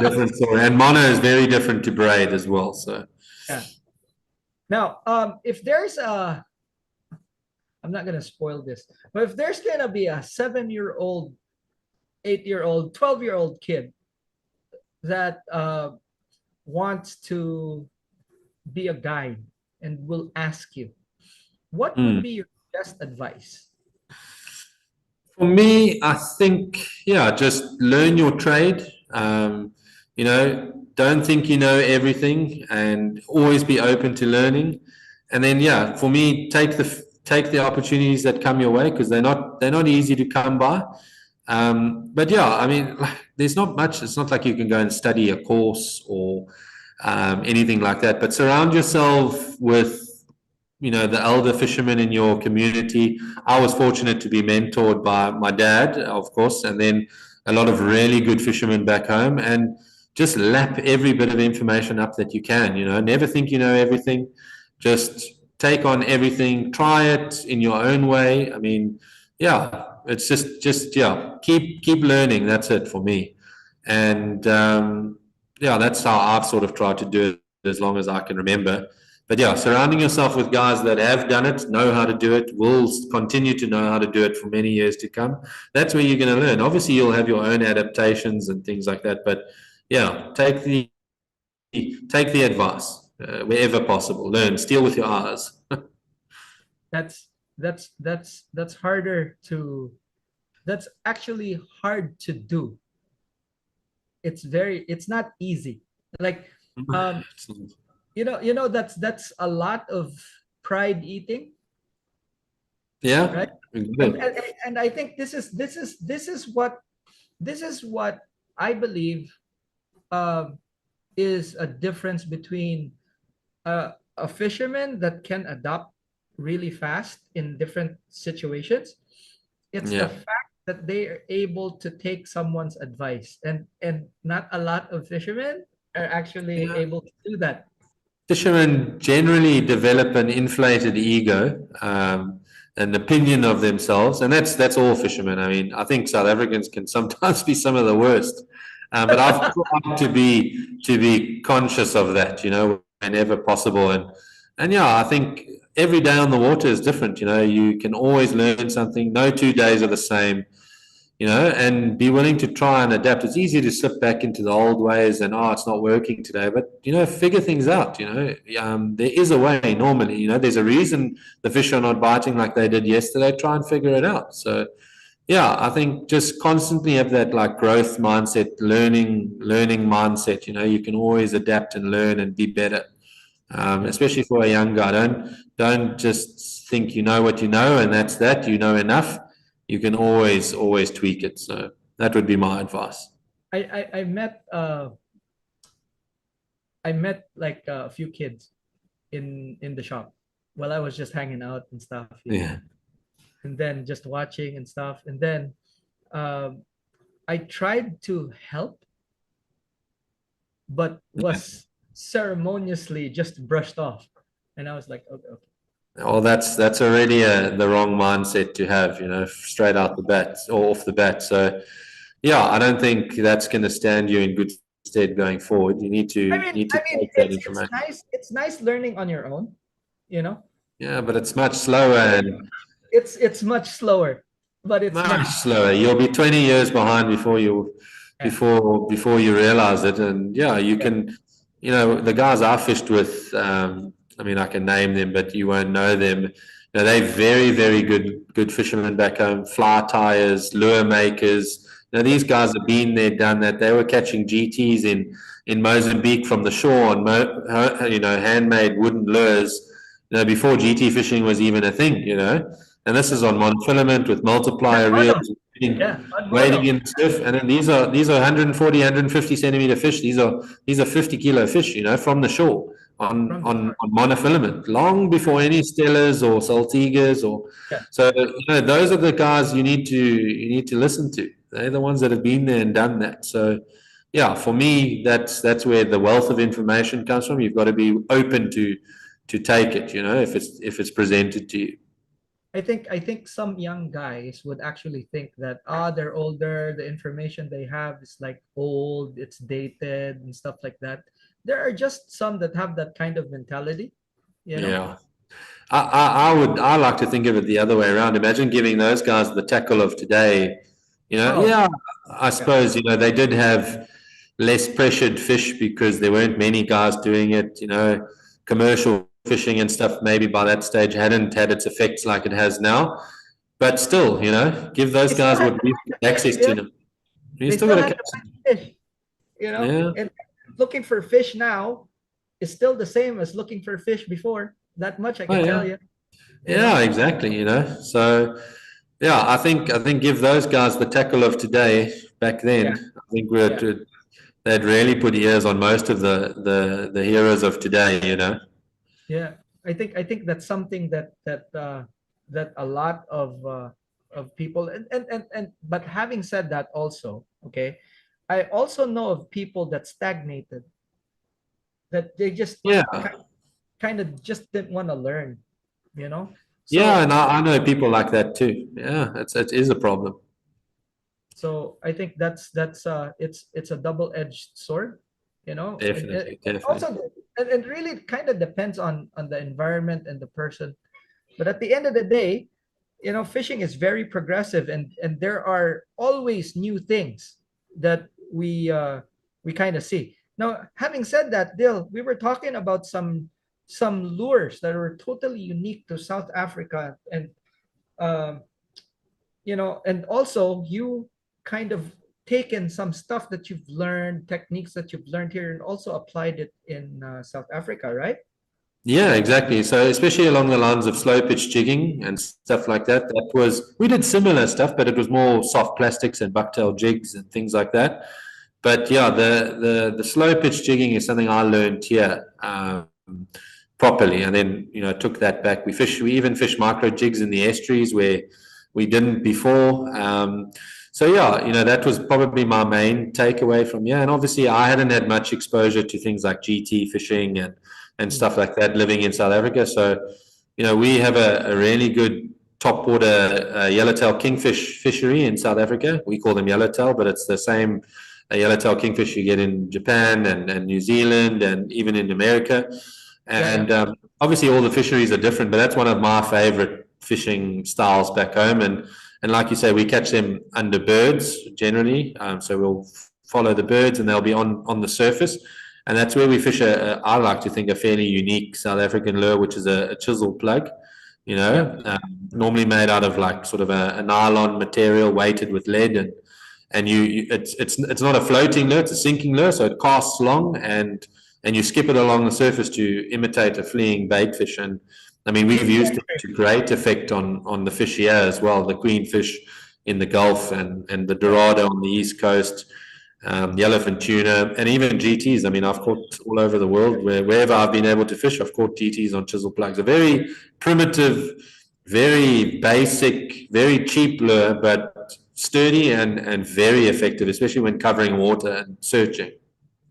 S2: different story. And mono is very different to braid as well. So
S1: Yeah. Now, if there's a, I'm not gonna spoil this, but if there's gonna be a 7-year-old, 8-year-old, 12-year-old kid that wants to be a guide and will ask you, what would
S2: mm.
S1: be your best advice?
S2: For me, I think, yeah, just learn your trade. You know, don't think you know everything and always be open to learning. And then, yeah, for me, take the opportunities that come your way because they're not easy to come by. But yeah, I mean, like, there's not much. It's not like you can go and study a course or anything like that. But surround yourself with the elder fishermen in your community. I was fortunate to be mentored by my dad, of course, and then a lot of really good fishermen back home, and just lap every bit of information up that you can. Never think you know everything. Just take on everything, try it in your own way. I mean, yeah, it's just yeah, keep learning. That's it for me. And yeah, that's how I've sort of tried to do it as long as I can remember. But yeah, surrounding yourself with guys that have done it, know how to do it, will continue to know how to do it for many years to come. That's where you're going to learn. Obviously, you'll have your own adaptations and things like that. But yeah, take the advice wherever possible. Learn, steal with your eyes.
S1: That's that's harder to that's actually hard to do. It's not easy. Like um that's a lot of pride eating,
S2: Yeah,
S1: right? And I think this is what I believe um is a difference between a fisherman that can adapt really fast in different situations. It's the
S2: yeah.
S1: fact that they are able to take someone's advice, and not a lot of fishermen are actually
S2: Yeah.
S1: able to do that.
S2: Fishermen generally develop an inflated ego. an opinion of themselves, and that's all fishermen. I mean, I think South Africans can sometimes be some of the worst, but I've tried to be conscious of that, whenever possible, and yeah, I think every day on the water is different. You can always learn something. No 2 days are the same. And be willing to try and adapt. It's easy to slip back into the old ways and, it's not working today, but, figure things out, there is a way normally, there's a reason the fish are not biting like they did yesterday. Try and figure it out. So, yeah, I think just constantly have that like growth mindset, learning mindset, you can always adapt and learn and be better. Especially for a young guy, don't just think you know what you know and that's that, enough. You can always tweak it. So that would be my advice.
S1: I met like a few kids in the shop while I was just hanging out and stuff,
S2: Yeah.
S1: and then just watching and stuff, and then um, I tried to help, but was ceremoniously just brushed off, and I was like, okay, okay.
S2: Well, that's already the wrong mindset to have, straight out the bat or off the bat. So, yeah, I don't think that's going to stand you in good stead going forward. You need to take that information.
S1: It's nice learning on your own, you know.
S2: Yeah, but it's much slower and
S1: It's much slower, but it's
S2: much
S1: nice.
S2: slower. You'll be 20 years behind before you
S1: Yeah.
S2: before you realize it. And yeah, you can, the guys I fished with. I mean, I can name them, but you won't know them. They're very, very good fishermen back home. Fly tyers, lure makers. These guys have been there, done that. They were catching GTs in Mozambique from the shore on, handmade wooden lures. Before GT fishing was even a thing. And this is on monofilament with multiplier reels, wading in surf. And then these are 140, 150 centimeter fish. These are 50 kilo fish, from the shore on monofilament, long before any stellas or saltigas or.
S1: Yeah.
S2: So those are the guys you need to listen to. They're the ones that have been there and done that. So yeah, for me, that's where the wealth of information comes from. You've got to be open to take it, if it's presented to you.
S1: I think some young guys would actually think that they're older, the information they have is like old, it's dated and stuff like that. There are just some that have that kind of mentality,
S2: Yeah. I like to think of it the other way around. Imagine giving those guys the tackle of today. Yeah, I suppose, they did have less pressured fish because there weren't many guys doing it, commercial fishing and stuff maybe by that stage hadn't had its effects like it has now. But still, give those guys what we've got access to them. You still got to catch
S1: fish, and looking for fish now is still the same as looking for fish before. That much I can tell you.
S2: Yeah, exactly. So yeah, I think give those guys the tackle of today. Back then, I think they'd really put ears on most of the heroes of today.
S1: Yeah, I think that's something that a lot of people and but having said that also, okay, I also know of people that stagnated, that they just kind of just didn't want to learn, So,
S2: and I know people like that too. Yeah, it is a problem.
S1: So I think that's it's a double-edged sword,
S2: Definitely.
S1: Also, and really it kind of depends on the environment and the person. But at the end of the day, fishing is very progressive, and there are always new things that we kind of see. Now, having said that, Dil, we were talking about some lures that are totally unique to South Africa, and um, and also you kind of taken some stuff that you've learned, techniques that you've learned here, and also applied it in South Africa, right?
S2: Yeah, exactly. So especially along the lines of slow pitch jigging and stuff like that, we did similar stuff, but it was more soft plastics and bucktail jigs and things like that. But yeah, the slow pitch jigging is something I learned here properly, and then took that back. We even fish micro jigs in the estuaries where we didn't before. So yeah, that was probably my main takeaway from here. And obviously, I hadn't had much exposure to things like GT fishing and stuff like that living in South Africa. So we have a really good top water yellowtail kingfish fishery in South Africa. We call them yellowtail, but it's the same yellowtail kingfish you get in Japan and New Zealand and even in America. And obviously all the fisheries are different, but that's one of my favorite fishing styles back home. And like you say, we catch them under birds generally. So we'll follow the birds and they'll be on the surface. And that's where we fish I like to think, a fairly unique South African lure, which is a chisel plug, normally made out of like sort of a nylon material weighted with lead. And it's not a floating lure, it's a sinking lure. So it casts long and you skip it along the surface to imitate a fleeing bait fish. And I mean, we've used it to great effect on the fish here as well, the queenfish in the Gulf and the dorado on the East Coast, yellowfin tuna, and even GTs. I mean, I've caught all over the world. Wherever I've been able to fish, I've caught GTs on chisel plugs. A very primitive, very basic, very cheap lure, but sturdy and very effective, especially when covering water and searching.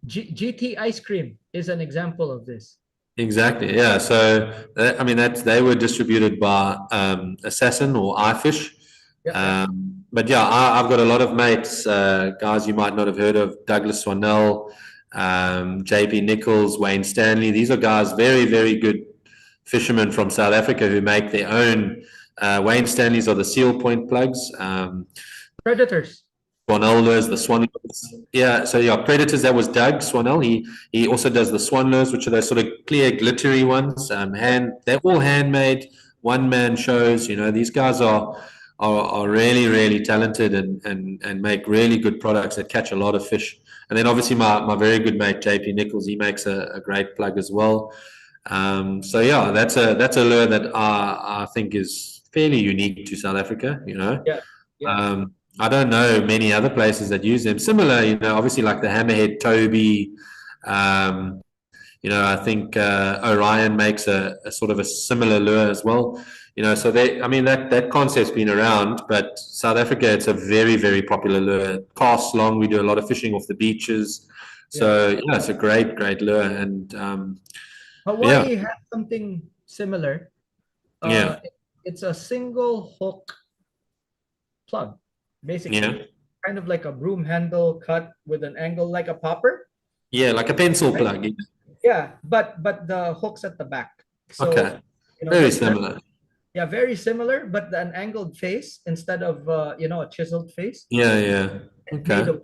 S1: GT ice cream is an example of this.
S2: Exactly, yeah. So I mean, they were distributed by Assassin or iFish. But yeah, I've got a lot of mates, guys you might not have heard of: Douglas Swanell, JP Nichols, Wayne Stanley. These are guys, very, very good fishermen from South Africa who make their own. Wayne Stanley's are the seal point plugs.
S1: Predators.
S2: Swanell lures, the swan lures. Yeah, so yeah, Predators, that was Doug Swanell. He also does the swan lures, which are those sort of clear, glittery ones. They're all handmade, one-man shows. You know, these guys are really, really talented and make really good products that catch a lot of fish. And then obviously my very good mate JP Nichols, he makes a great plug as well. So yeah, that's a lure that I think is fairly unique to South Africa. You know.
S1: Yeah.
S2: I don't know many other places that use them. Similar, you know, obviously like the Hammerhead Toby. You know, I think Orion makes a sort of a similar lure as well. You know, so I mean, that concept's been around, but South Africa, it's a very, very popular lure. It casts long. We do a lot of fishing off the beaches. So yeah, it's a great, great lure. And
S1: Hawaii has something similar. It's a single hook plug. Basically, kind of like a broom handle cut with an angle like a popper.
S2: Yeah, like a pencil plug.
S1: Yeah, but the hook's at the back. So,
S2: okay, very similar.
S1: Yeah, very similar, but an angled face instead of a chiseled face.
S2: Yeah. Okay.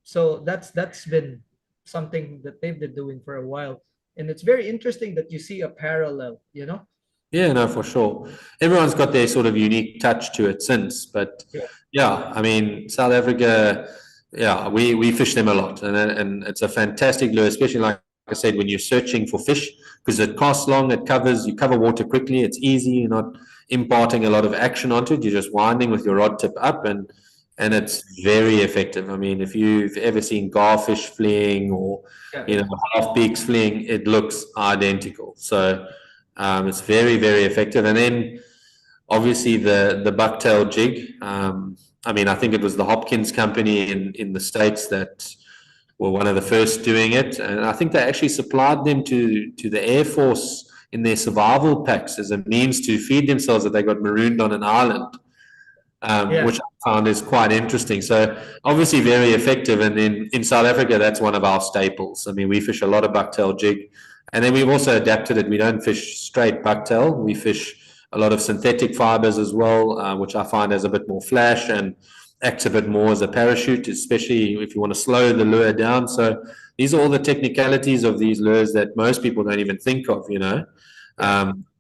S1: So that's been something that they've been doing for a while, and it's very interesting that you see a parallel. You know.
S2: Yeah, no, for sure. Everyone's got their sort of unique touch to it since, but yeah, I mean, South Africa, we fish them a lot, and it's a fantastic lure, especially like I said, when you're searching for fish, because it casts long, you cover water quickly, it's easy, you're not imparting a lot of action onto it, you're just winding with your rod tip up, and it's very effective. I mean, if you've ever seen garfish fleeing or half beaks fleeing, it looks identical. So it's very, very effective. And then obviously the bucktail jig. I mean, I think it was the Hopkins company in the States that were one of the first doing it. And I think they actually supplied them to the Air Force in their survival packs as a means to feed themselves that they got marooned on an island, which I found is quite interesting. So obviously very effective. And then in South Africa, that's one of our staples. I mean, we fish a lot of bucktail jig. And then we've also adapted it. We don't fish straight bucktail. We fish a lot of synthetic fibers as well, which I find has a bit more flash and acts a bit more as a parachute, especially if you want to slow the lure down. So these are all the technicalities of these lures that most people don't even think of, you know.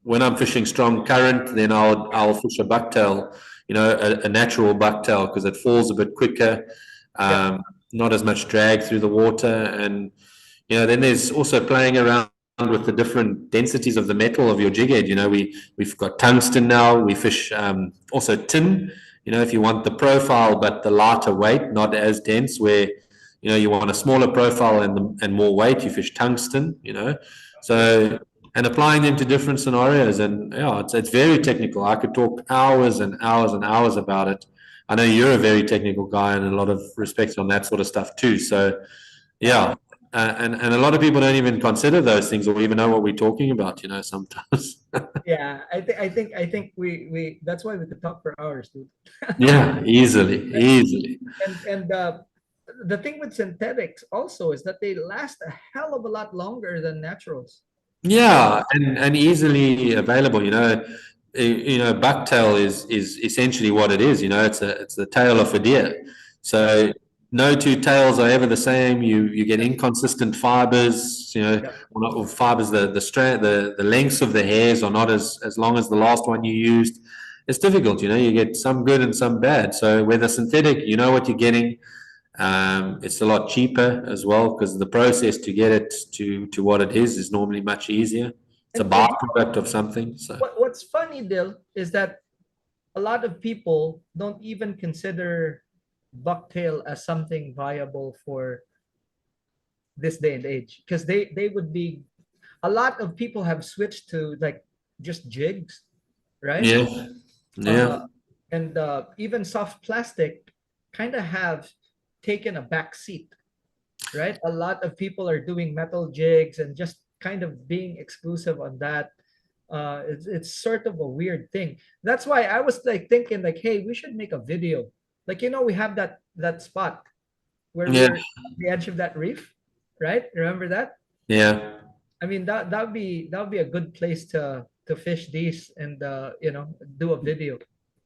S2: When I'm fishing strong current, then I'll fish a bucktail, you know, a natural bucktail, because it falls a bit quicker, not as much drag through the water. And, you know, then there's also playing around with the different densities of the metal of your jig head. You know, we've got tungsten now. We fish also tin, you know, if you want the profile but the lighter weight, not as dense, where, you know, you want a smaller profile and more weight, you fish tungsten, you know. So, and applying them to different scenarios, and it's very technical. I could talk hours and hours and hours about it. I know you're a very technical guy in a lot of respects on that sort of stuff too. So and a lot of people don't even consider those things or even know what we're talking about, you know, sometimes.
S1: Yeah, I think we that's why we could talk for hours, dude.
S2: Yeah, easily, easily.
S1: And the thing with synthetics also is that they last a hell of a lot longer than naturals.
S2: Yeah, and easily available. You know, you know, bucktail is essentially what it is. You know, it's the tail of a deer. So no two tails are ever the same. You get inconsistent fibers. You know,
S1: Yeah.
S2: or fibers. The strand the lengths of the hairs are not as long as the last one you used. It's difficult. You know, you get some good and some bad. So whether synthetic, you know what you're getting. It's a lot cheaper as well because the process to get it to what it is normally much easier. It's a
S1: And
S2: byproduct of something. So
S1: what's funny, Dill, is that a lot of people don't even consider bucktail as something viable for this day and age because they would be a lot of people have switched to like just jigs, right?
S2: yeah,
S1: uh
S2: yeah,
S1: and even soft plastic kind of have taken a back seat, right? A lot of people are doing metal jigs and just kind of being exclusive on that. It's sort of a weird thing. That's why I was like thinking like, hey, we should make a video. Like, we have that spot where
S2: yeah,
S1: we're at the edge of that reef, right? Remember that?
S2: yeah,
S1: I mean, that'd be a good place to fish these and do a video.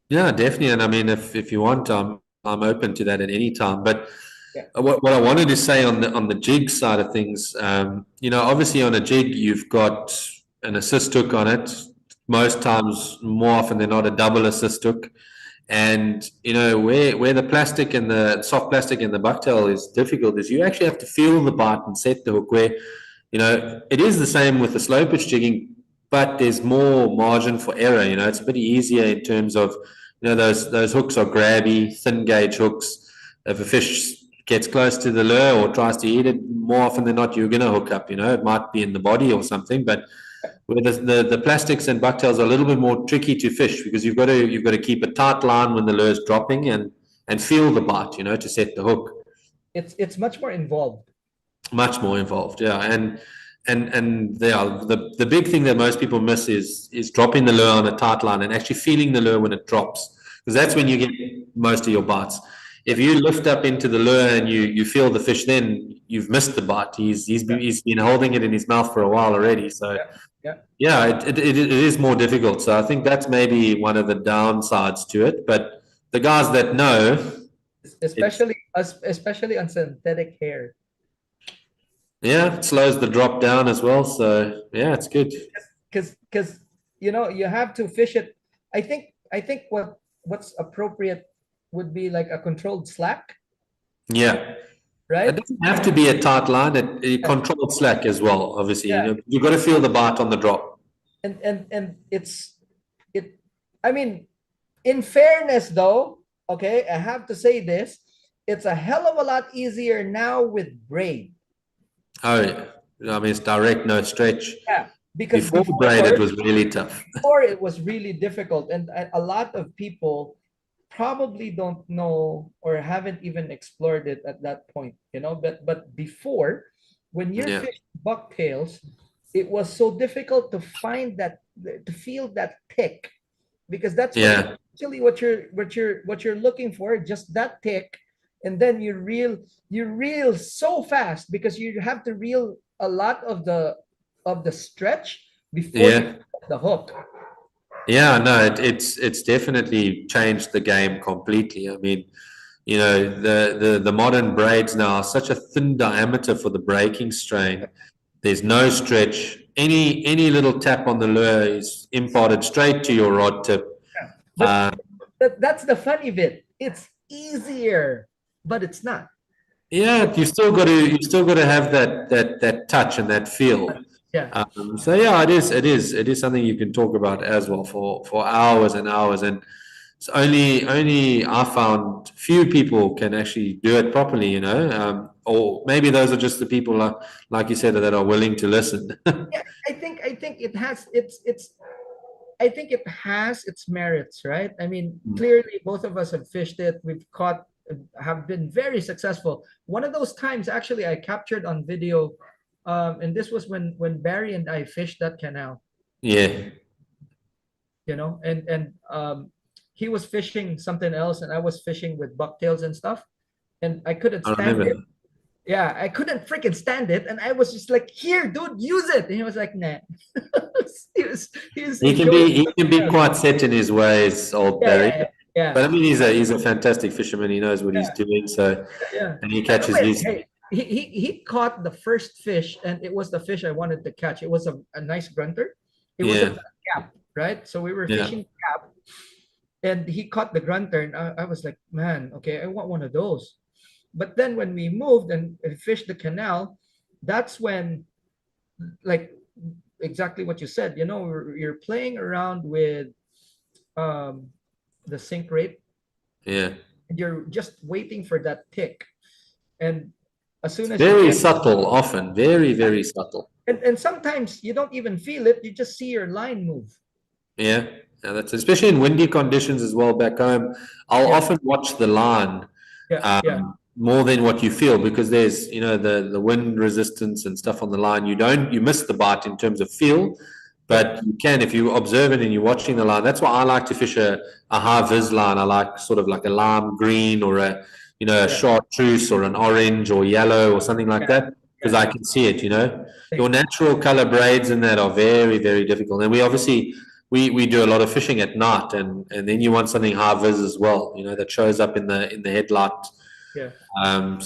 S2: yeah, definitely. And I mean, if you want, I'm open to that at any time. But
S1: Yeah.
S2: what I wanted to say on the jig side of things, you know, obviously on a jig you've got an assist hook on it. Most times, more often than not, a double assist hook. And you know where the plastic and the soft plastic and the bucktail is difficult is you actually have to feel the bite and set the hook where you know it is the same with the slow pitch jigging, but there's more margin for error. You know, it's a bit easier in terms of you know those hooks are grabby, thin gauge hooks. If a fish gets close to the lure or tries to eat it, more often than not you're going to hook up. You know, it might be in the body or something, but where the plastics and bucktails are a little bit more tricky to fish because you've got to keep a tight line when the lure's dropping and feel the bite, you know, to set the hook.
S1: It's much more involved.
S2: Much more involved, yeah. And they are the big thing that most people miss is dropping the lure on a tight line and actually feeling the lure when it drops because that's when you get most of your bites. If you lift up into the lure and you feel the fish, then you've missed the bite.
S1: Yeah,
S2: He's been holding it in his mouth for a while already, so.
S1: yeah, yeah.
S2: Yeah, it is more difficult. So I think that's maybe one of the downsides to it. But the guys that know, it's
S1: Especially on synthetic hair.
S2: yeah, it slows the drop down as well. So yeah, it's good.
S1: Because you have to fish it. I think what's appropriate would be like a controlled slack,
S2: Yeah, it
S1: right?
S2: doesn't have to be a tight line. It
S1: Yeah,
S2: controlled slack as well. Obviously, you
S1: yeah.
S2: know, you've got to feel the bite on the drop.
S1: And it I mean, in fairness though, okay, I have to say this, it's a hell of a lot easier now with braid.
S2: Oh, yeah. I mean, it's direct, no stretch.
S1: Yeah, because
S2: Before braid, it was really tough.
S1: before it was really difficult, and a lot of people probably don't know or haven't even explored it at that point, but before, when you're
S2: Yeah,
S1: fishing bucktails, it was so difficult to find that, to feel that tick, because that's what
S2: yeah,
S1: actually what you're looking for, just that tick. And then you reel so fast because you have to reel a lot of the stretch before you
S2: yeah.
S1: get the hook.
S2: Yeah, no, it's definitely changed the game completely. I mean, you know, the modern braids now are such a thin diameter for the breaking strain. There's no stretch. Any little tap on the lure is imparted straight to your rod tip.
S1: But
S2: Uh,
S1: that's the funny bit. It's easier, but it's not.
S2: yeah,
S1: It's
S2: you still got to have that touch and that feel.
S1: Yeah.
S2: So yeah, it is something you can talk about as well for hours and hours. And it's only I found few people can actually do it properly, you know, or maybe those are just the people like you said that are willing to listen.
S1: Yeah, I think it has its merits, right? I mean, clearly both of us have fished it. We've caught have been very successful. One of those times, actually, I captured on video, and this was when Barry and I fished that canal.
S2: Yeah.
S1: And he was fishing something else, and I was fishing with bucktails and stuff, and I couldn't
S2: I
S1: stand
S2: remember.
S1: it. Yeah, I couldn't freaking stand it, and I was just like, "Here, dude, use it." And he was like, "Nah." he was enjoying.
S2: He can be
S1: Yeah,
S2: quite set in his ways, old
S1: yeah,
S2: Barry.
S1: yeah, yeah,
S2: But I mean, he's a fantastic fisherman. He knows what he's
S1: yeah,
S2: doing. So,
S1: yeah.
S2: and he
S1: By the
S2: catches
S1: way,
S2: these.
S1: hey, he caught the first fish, and it was the fish I wanted to catch. It was a nice grunter. It was a
S2: Yeah.
S1: Capt, right? So we were
S2: Yeah.
S1: fishing Capt, and he caught the grunter, and I was like, man, okay, I want one of those. But then when we moved and fished the canal, that's when, like, exactly what you said, you're playing around with um the sink rate,
S2: Yeah.
S1: and you're just waiting for that tick, and as soon as you
S2: Very
S1: get,
S2: subtle, often. Very, very subtle.
S1: and sometimes you don't even feel it, you just see your line move.
S2: Yeah. Yeah, that's especially in windy conditions as well back home. I'll
S1: Yeah,
S2: often watch the line
S1: yeah, yeah,
S2: more than what you feel because there's, the wind resistance and stuff on the line. You miss the bite in terms of feel,
S1: yeah,
S2: but you can if you observe it and you're watching the line. That's why I like to fish a high vis line. I like sort of like a lime green or a
S1: yeah,
S2: chartreuse or an orange or yellow or something like
S1: yeah,
S2: that because
S1: yeah.
S2: I can see it. Your
S1: Same.
S2: natural color braids in that are very, very difficult. And we obviously we do a lot of fishing at night and then you want something high vis as well, that shows up in the headlight.
S1: Yeah.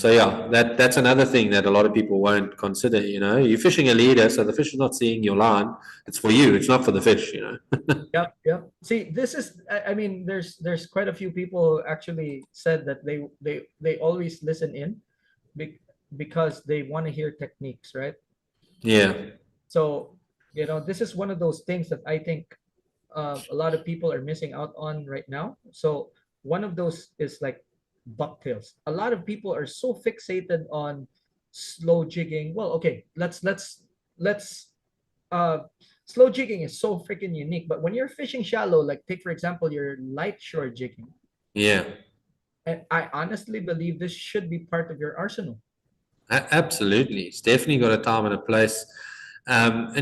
S2: So yeah, that's another thing that a lot of people won't consider. You're fishing a leader, so the fish is not seeing your line. It's for you. It's not for the fish.
S1: Yep, yep. See, this is, I mean, there's quite a few people who actually said that they always listen in be, because they want to hear techniques, right?
S2: Yeah,
S1: So, this is one of those things that I think a lot of people are missing out on right now. So, one of those is like bucktails. A lot of people are so fixated on slow jigging. Well, okay, let's uh slow jigging is so freaking unique, but when you're fishing shallow, like take for example your light shore jigging,
S2: yeah,
S1: and I honestly believe this should be part of your arsenal.
S2: absolutely. It's definitely got a time and a place. And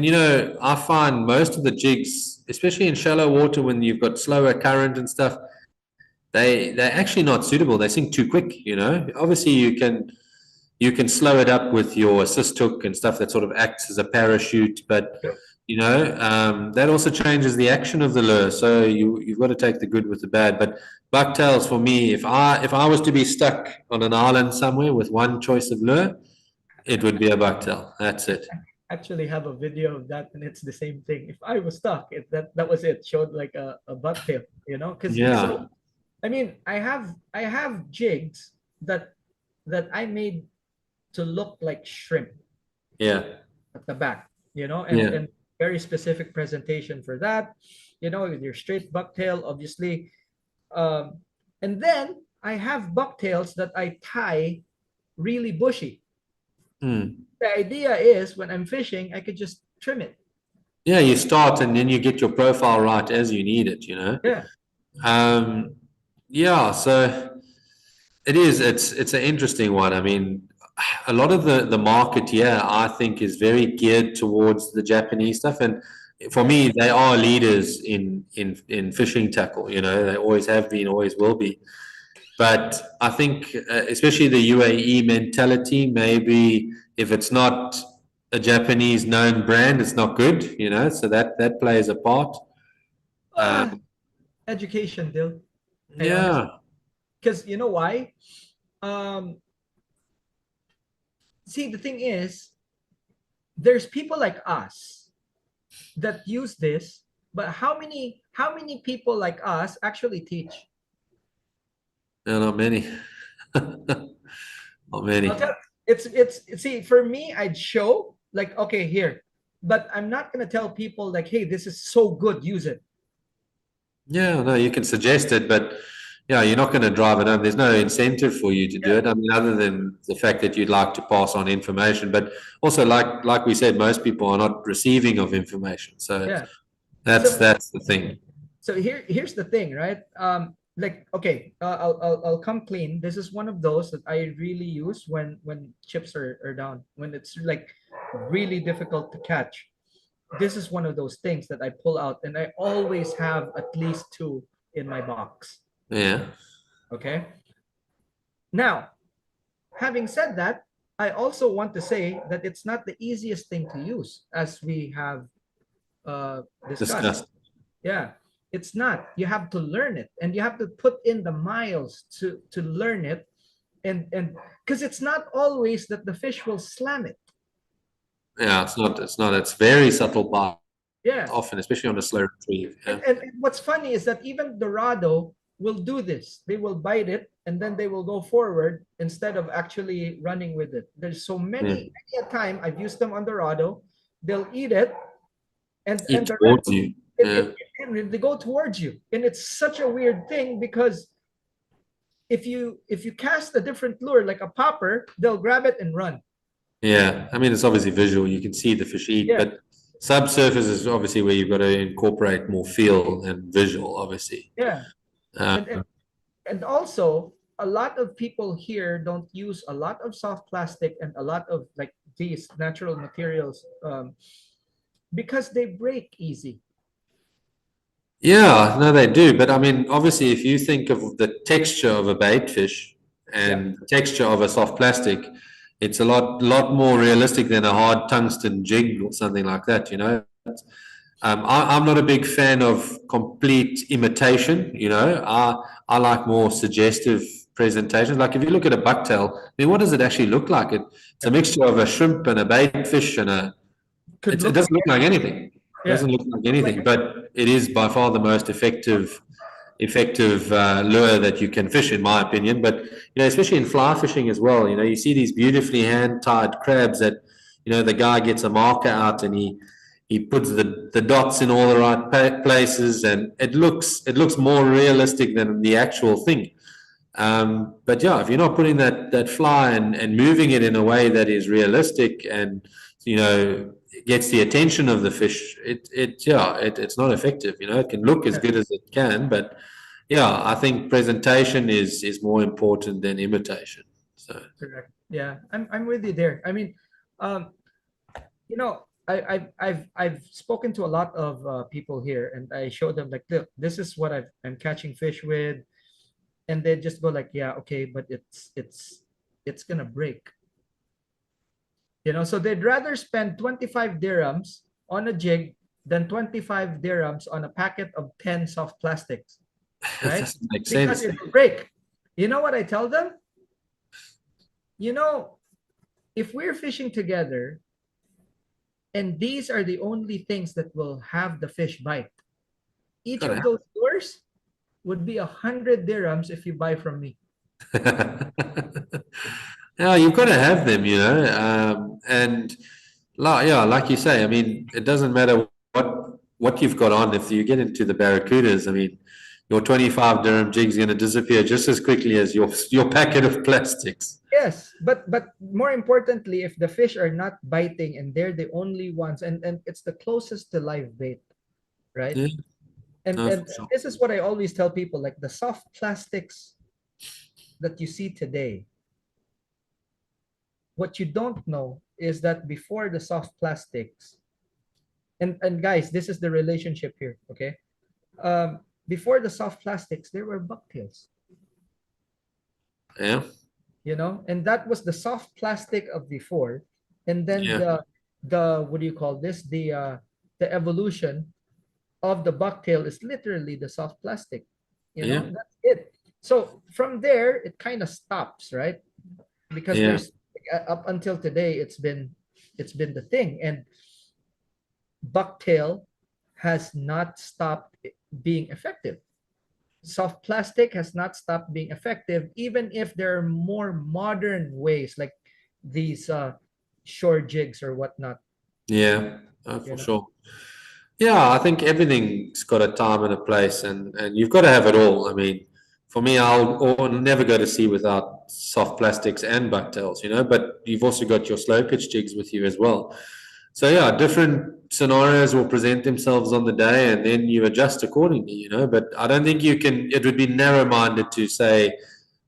S2: I find most of the jigs, especially in shallow water, when you've got slower current and stuff, they're actually not suitable. They sink too quick. Obviously you can slow it up with your assist hook and stuff that sort of acts as a parachute, but that also changes the action of the lure. So you've got to take the good with the bad. But bucktails for me, if I was to be stuck on an island somewhere with one choice of lure, it would be a bucktail. That's it.
S1: Actually have a video of that, and it's the same thing. If I was stuck, that was it, showed like a bucktail, because it's
S2: Yeah,
S1: so, I mean, I have jigs that I made to look like shrimp
S2: yeah,
S1: at the back, and
S2: yeah,
S1: and very specific presentation for that, with your straight bucktail, obviously. Um, and then I have bucktails that I tie really bushy.
S2: Hmm.
S1: The idea is when I'm fishing, I could just trim it.
S2: Yeah. You start and then you get your profile right as you need it.
S1: Yeah.
S2: Um, yeah. So it is. It's an interesting one. I mean, a lot of the market here, I think, is very geared towards the Japanese stuff, and for
S1: Yeah.
S2: me, they are leaders in fishing tackle. They always have been, always will be. But I think, especially the UAE mentality, maybe if it's not a Japanese known brand, it's not good. So that plays a part.
S1: Ah,
S2: Um,
S1: education, Dill. I honestly,
S2: yeah,
S1: because you know why? Um, See, the thing is, there's people like us that use this, but how many people like us actually teach?
S2: no, not many, not
S1: I'll
S2: many.
S1: tell see, for me, I'd show like, okay, here, but I'm not gonna tell people like, hey, this is so good, use it.
S2: Yeah, no, you can suggest it, but yeah, you're not going to drive it home. There's no incentive for you to do
S1: Yeah,
S2: it. I mean, other than the fact that you'd like to pass on information, but also like we said, most people are not receiving of information. So
S1: yeah.
S2: that's
S1: So
S2: that's the thing.
S1: here's the thing, right? like okay, I'll come clean. This is one of those that I really use when chips are down, when it's like really difficult to catch. This is one of those things that I pull out, and I always have at least two in my box.
S2: Yeah.
S1: Okay. Now, having said that, I also want to say that it's not the easiest thing to use, as we have discussed.
S2: Disgust.
S1: Yeah, it's not. You have to learn it, and you have to put in the miles to learn it, and because it's not always that the fish will slam it.
S2: Yeah, it's not. It's not. It's very subtle bite
S1: Yeah,
S2: often, especially on a slow retrieve. Yeah.
S1: and what's funny is that even Dorado will do this. They will bite it, and then they will go forward instead of actually running with it. There's so
S2: Mm.
S1: many a time I've used them on Dorado. They'll eat it, and
S2: Eat
S1: the
S2: towards you. Yeah.
S1: they go towards you, and it's such a weird thing because if you cast a different lure like a popper, they'll grab it and run.
S2: Yeah. I mean, it's obviously visual. You can see the fish eat,
S1: Yeah,
S2: but subsurface is obviously where you've got to incorporate more feel and visual, obviously.
S1: yeah,
S2: Uh,
S1: and and, and also a lot of people here don't use a lot of soft plastic and a lot of like these natural materials because they break easy.
S2: Yeah, no, they do. But I mean, obviously, if you think of the texture of a bait fish
S1: Yeah,
S2: and the texture of a soft plastic, it's a lot more realistic than a hard tungsten jig or something like that, you know. I'm not a big fan of complete imitation, you know. I like more suggestive presentations. Like if you look at a bucktail, I mean, what does it actually look like? It's a
S1: yeah.
S2: mixture of a shrimp and a bait fish and
S1: Could
S2: it
S1: look like
S2: doesn't look like anything.
S1: yeah,
S2: Doesn't look like
S1: like
S2: anything, but it is by far the most effective lure that you can fish, in my opinion. But you know, especially in fly fishing as well, you know, you see these beautifully hand tied crabs that you know the guy gets a marker out and he puts the dots in all the right places, and it looks more realistic than the actual thing. But yeah, if you're not putting that fly and moving it in a way that is realistic and you know gets the attention of the fish, it's not effective. You know, it can look as
S1: yeah,
S2: good as it can, but yeah, I think presentation is more important than imitation. So
S1: correct. Yeah, I'm with you there. I mean, um, you know, I've spoken to a lot of people here, and I show them like, look, this is what I'm catching fish with, and they just go like, yeah, okay, but it's gonna break, you know. So they'd rather spend 25 dirhams on a jig than 25 dirhams on a packet of 10 soft plastics,
S2: it
S1: right?
S2: doesn't make
S1: Because
S2: sense.
S1: it will break. You know what I tell them? You know, if we're fishing together and these are the only things that will have the fish bite, each
S2: Gotta
S1: of those lures would be 100 dirhams if you buy from me.
S2: have. Yeah, you've got to have them, you know, and yeah, like you say, I mean, it doesn't matter what you've got on. If you get into the barracudas, I mean, your 25 dirham jig's going to disappear just as quickly as your packet of plastics.
S1: Yes, but more importantly, if the fish are not biting and they're the only ones, and it's the closest to live bait, right?
S2: Yeah,
S1: And
S2: no, for
S1: and
S2: sure.
S1: this is what I always tell people, like the soft plastics that you see today, what you don't know is that before the soft plastics, and guys, this is the relationship here, okay? Before the soft plastics, there were bucktails,
S2: Yeah,
S1: you know, and that was the soft plastic of before, and then
S2: yeah,
S1: the what do you call this? The evolution of the bucktail is literally the soft plastic, you know,
S2: yeah,
S1: that's it. So from there, it kind of stops, right? Because
S2: yeah,
S1: there's up until today, it's been the thing, and bucktail has not stopped being effective. Soft plastic has not stopped being effective, even if there are more modern ways like these shore jigs or whatnot,
S2: yeah,
S1: you
S2: for
S1: know.
S2: sure. Yeah, I think everything's got a time and a place, and you've got to have it all. I mean, for me, I'll never go to sea without soft plastics and bucktails, you know. But you've also got your slow pitch jigs with you as well. So yeah, different. scenarios will present themselves on the day, and then you adjust accordingly, you know. But I don't think you can, it would be narrow-minded to say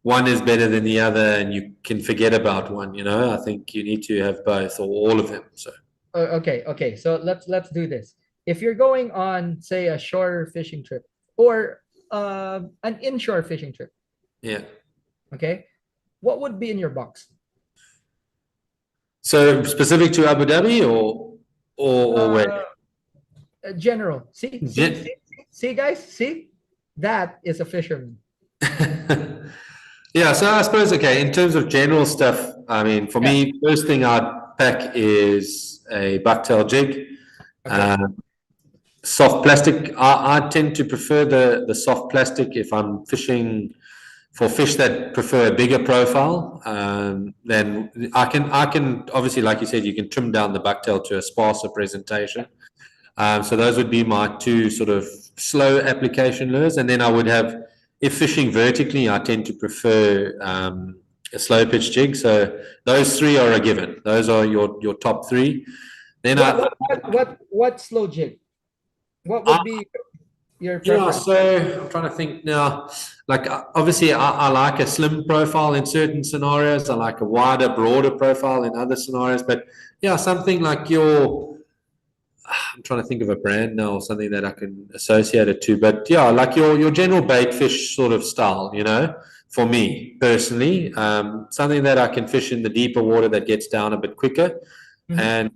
S2: one is better than the other and you can forget about one, you know. I think you need to have both or all of them. So
S1: Okay. So let's do this. If you're going on, say, a shore fishing trip or an inshore fishing trip,
S2: yeah.
S1: okay, what would be in your box?
S2: So specific to Abu Dhabi or where?
S1: Uh, General. See, guys, see, that is a fisherman.
S2: Yeah, so I suppose, okay, in terms of general stuff, I mean, for
S1: Yeah.
S2: me, first thing I'd pack is a bucktail jig,
S1: Okay.
S2: soft plastic. I tend to prefer the soft plastic if I'm fishing for fish that prefer a bigger profile. Then I can obviously, like you said, you can trim down the bucktail to a sparser presentation. So those would be my two sort of slow application lures. And then I would have, if fishing vertically, I tend to prefer a slow pitch jig. So those three are a given. Those are your top three. Then
S1: What slow jig? What
S2: I
S1: would be your
S2: yeah,
S1: preference?
S2: so I'm trying to think now. Like obviously, I like a slim profile in certain scenarios. I like a wider, broader profile in other scenarios. But yeah, something like your I'm trying to think of a brand now or something that I can associate it to. But yeah, like your general bait fish sort of style, you know, for me personally, something that I can fish in the deeper water that gets down a bit quicker.
S1: Mhm.
S2: And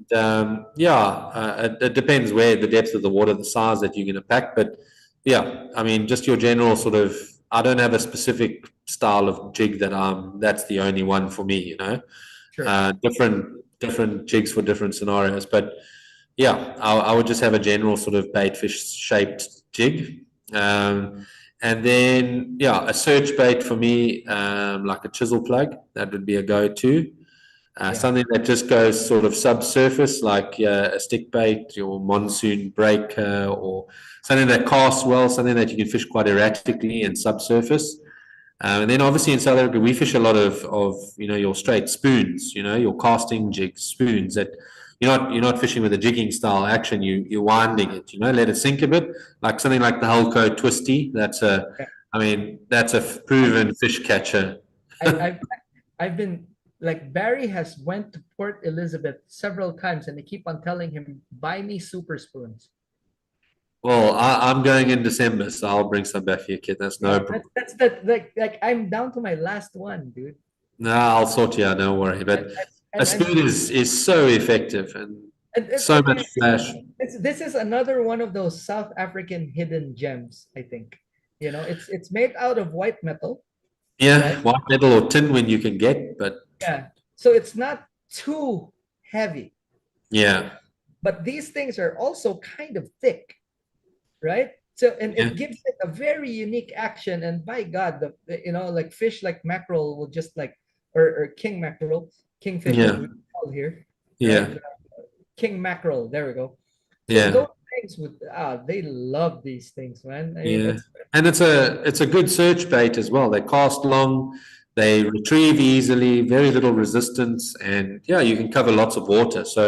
S2: yeah, it depends where the depth of the water, the size that you're going to pack. But yeah, I mean, just your general sort of. I don't have a specific style of jig that's the only one for me, you know.
S1: Sure.
S2: Different jigs for different scenarios, but yeah, I would just have a general sort of bait fish shaped jig. And then, yeah, a search bait for me, like a chisel plug, that would be a go to.
S1: Yeah.
S2: Something that just goes sort of subsurface, like a stick bait or monsoon breaker, or something that casts well, something that you can fish quite erratically and subsurface. And then obviously in South Africa, we fish a lot of your straight spoons, your casting jigs, spoons that you're not fishing with a jigging style action. You're winding it, let it sink a bit, like something like the Hulko Twisty.
S1: Yeah.
S2: I mean, that's a
S1: I,
S2: proven fish catcher.
S1: I, I've, I've been like Barry has went to Port Elizabeth several times, and they keep on telling him, "Buy me super spoons."
S2: Well, I'm going in December, so I'll bring some back for you, kid. That's no problem.
S1: That's that like I'm down to my last one, dude.
S2: No, I'll sort you out. Don't worry. But a
S1: And
S2: spoon is so effective and so
S1: and
S2: much flash.
S1: this is another one of those South African hidden gems, I think. It's made out of white metal,
S2: Yeah,
S1: right?
S2: white metal or tin when you can get, but
S1: Yeah. So it's not too heavy,
S2: yeah,
S1: but these things are also kind of thick, right? So and
S2: yeah,
S1: it gives it a very unique action. And by God, like fish like mackerel will just like or king mackerel, kingfish as
S2: yeah,
S1: we call here, right?
S2: yeah,
S1: King mackerel. There we go. So
S2: yeah,
S1: those things they love these things, man. I mean,
S2: yeah. And it's a good search bait as well. They cast long, they retrieve easily, very little resistance, and yeah, you can cover lots of water. So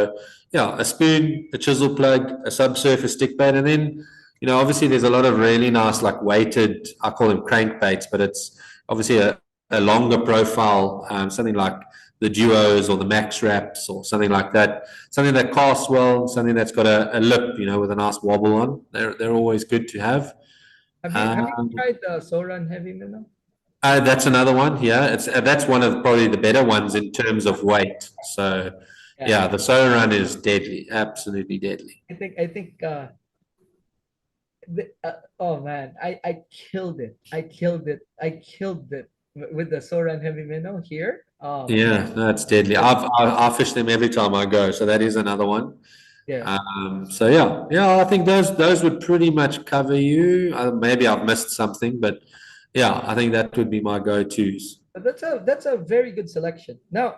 S2: yeah, a spoon, a chisel plug, a subsurface stick bait, and then obviously there's a lot of really nice like weighted, I call them crankbaits, but it's obviously a longer profile, something like the duos or the max wraps or something like that. Something that casts well, something that's got a lip, with a nice wobble on. They're always good to have.
S1: have you
S2: Um,
S1: tried the Soran heavy minnow?
S2: that's another one. Yeah, that's one of probably the better ones in terms of weight. So
S1: Yeah,
S2: yeah, the Solar Run is deadly, absolutely deadly.
S1: I think oh man, I killed it. I killed it with the Soran heavy minnow here. Oh
S2: Yeah,
S1: man.
S2: no, it's deadly. I fish them every time I go, so that is another one.
S1: Yeah.
S2: So yeah, I think those would pretty much cover you. Maybe I've missed something, but yeah, I think that would be my go-tos.
S1: But that's a very good selection. Now,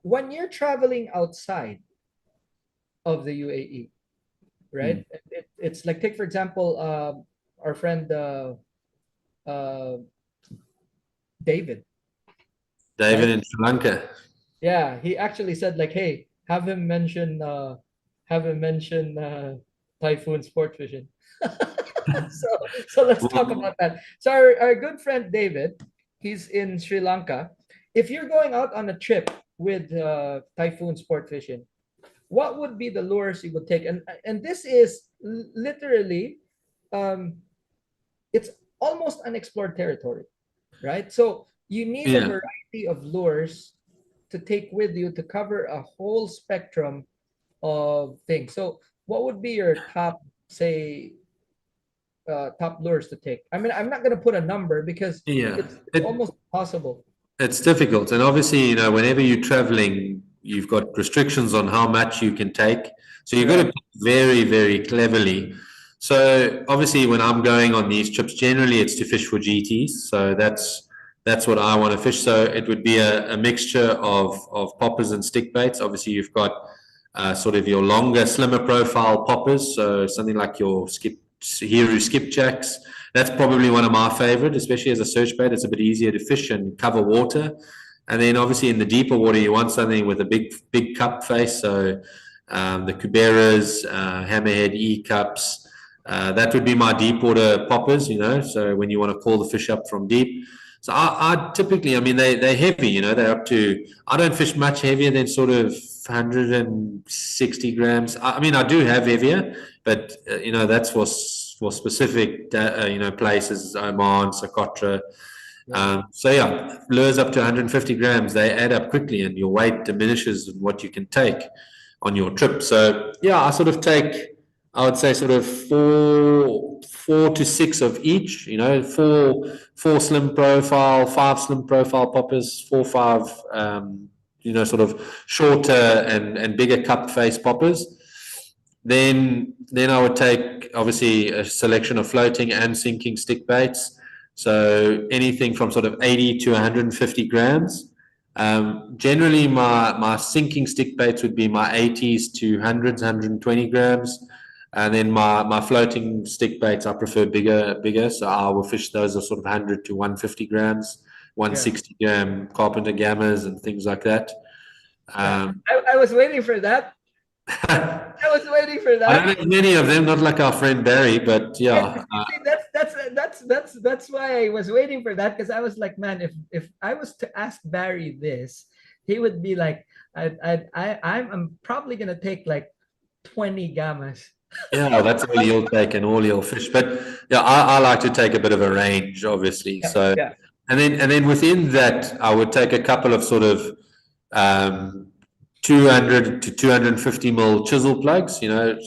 S1: when you're traveling outside of the UAE,
S2: Mm.
S1: right? It's like take for example, our friend uh, David,
S2: David
S1: right?
S2: in Sri Lanka.
S1: Yeah, he actually said like, hey, have him mention haven't mentioned typhoon sport fishing. so so let's talk
S2: Well,
S1: about that. So our good friend David, he's in Sri Lanka. If you're going out on a trip with typhoon sport fishing, what would be the lures you would take? And this is literally um it's almost unexplored territory, right? So you need a
S2: yeah.
S1: variety of lures to take with you to cover a whole spectrum of things. So what would be your top, say, top lures to take? I mean, I'm not going to put a number because
S2: Yeah,
S1: it's almost impossible.
S2: it's difficult. And obviously, whenever you're traveling, you've got restrictions on how much you can take. So you've got to
S1: Right.
S2: pick very, very cleverly. So obviously, when I'm going on these trips, generally it's to fish for GTs. So that's what I want to fish. So it would be a mixture of poppers and stick baits. Obviously, you've got sort of your longer, slimmer profile poppers. So something like your Hero skipjacks. That's probably one of my favorite, especially as a search bait. It's a bit easier to fish and cover water. And then obviously in the deeper water, you want something with a big cup face. So the Kuberas, hammerhead E cups. That would be my deep water poppers, So when you want to call the fish up from deep. So I typically, I mean, they're heavy, they're up to, I don't fish much heavier than sort of 160 grams. I mean, I do have heavier, but that's for specific places, Oman, Socotra.
S1: Yeah.
S2: So yeah, lures up to 150 grams, they add up quickly, and your weight diminishes in what you can take on your trip. So yeah, I sort of take, I would say, sort of four to six of each. Four slim profile, five slim profile poppers, 4, 5. Sort of shorter and bigger cup face poppers. Then I would take obviously a selection of floating and sinking stick baits. So anything from sort of 80 to 150 grams. Generally, my sinking stick baits would be my 80s to hundreds, 120 grams. And then my floating stick baits, I prefer bigger. So I will fish those are sort of 100 to 150 grams,
S1: Yeah.
S2: 160-gram Carpenter Gammas and things like that.
S1: Yeah.
S2: Um,
S1: I was waiting for that. I was waiting for
S2: I don't
S1: that.
S2: have many of them, not like our friend Barry, but
S1: And
S2: yeah,
S1: you see, that's why I was waiting for that, because I was like, man, if I was to ask Barry this, he would be like, I'm probably gonna take like 20 gammas.
S2: yeah, that's all you'll take and all you'll fish. But yeah, I like to take a bit of a range, obviously.
S1: Yeah,
S2: So,
S1: yeah,
S2: and then within that, I would take a couple of sort of um, 200 to 250 mil chisel plugs,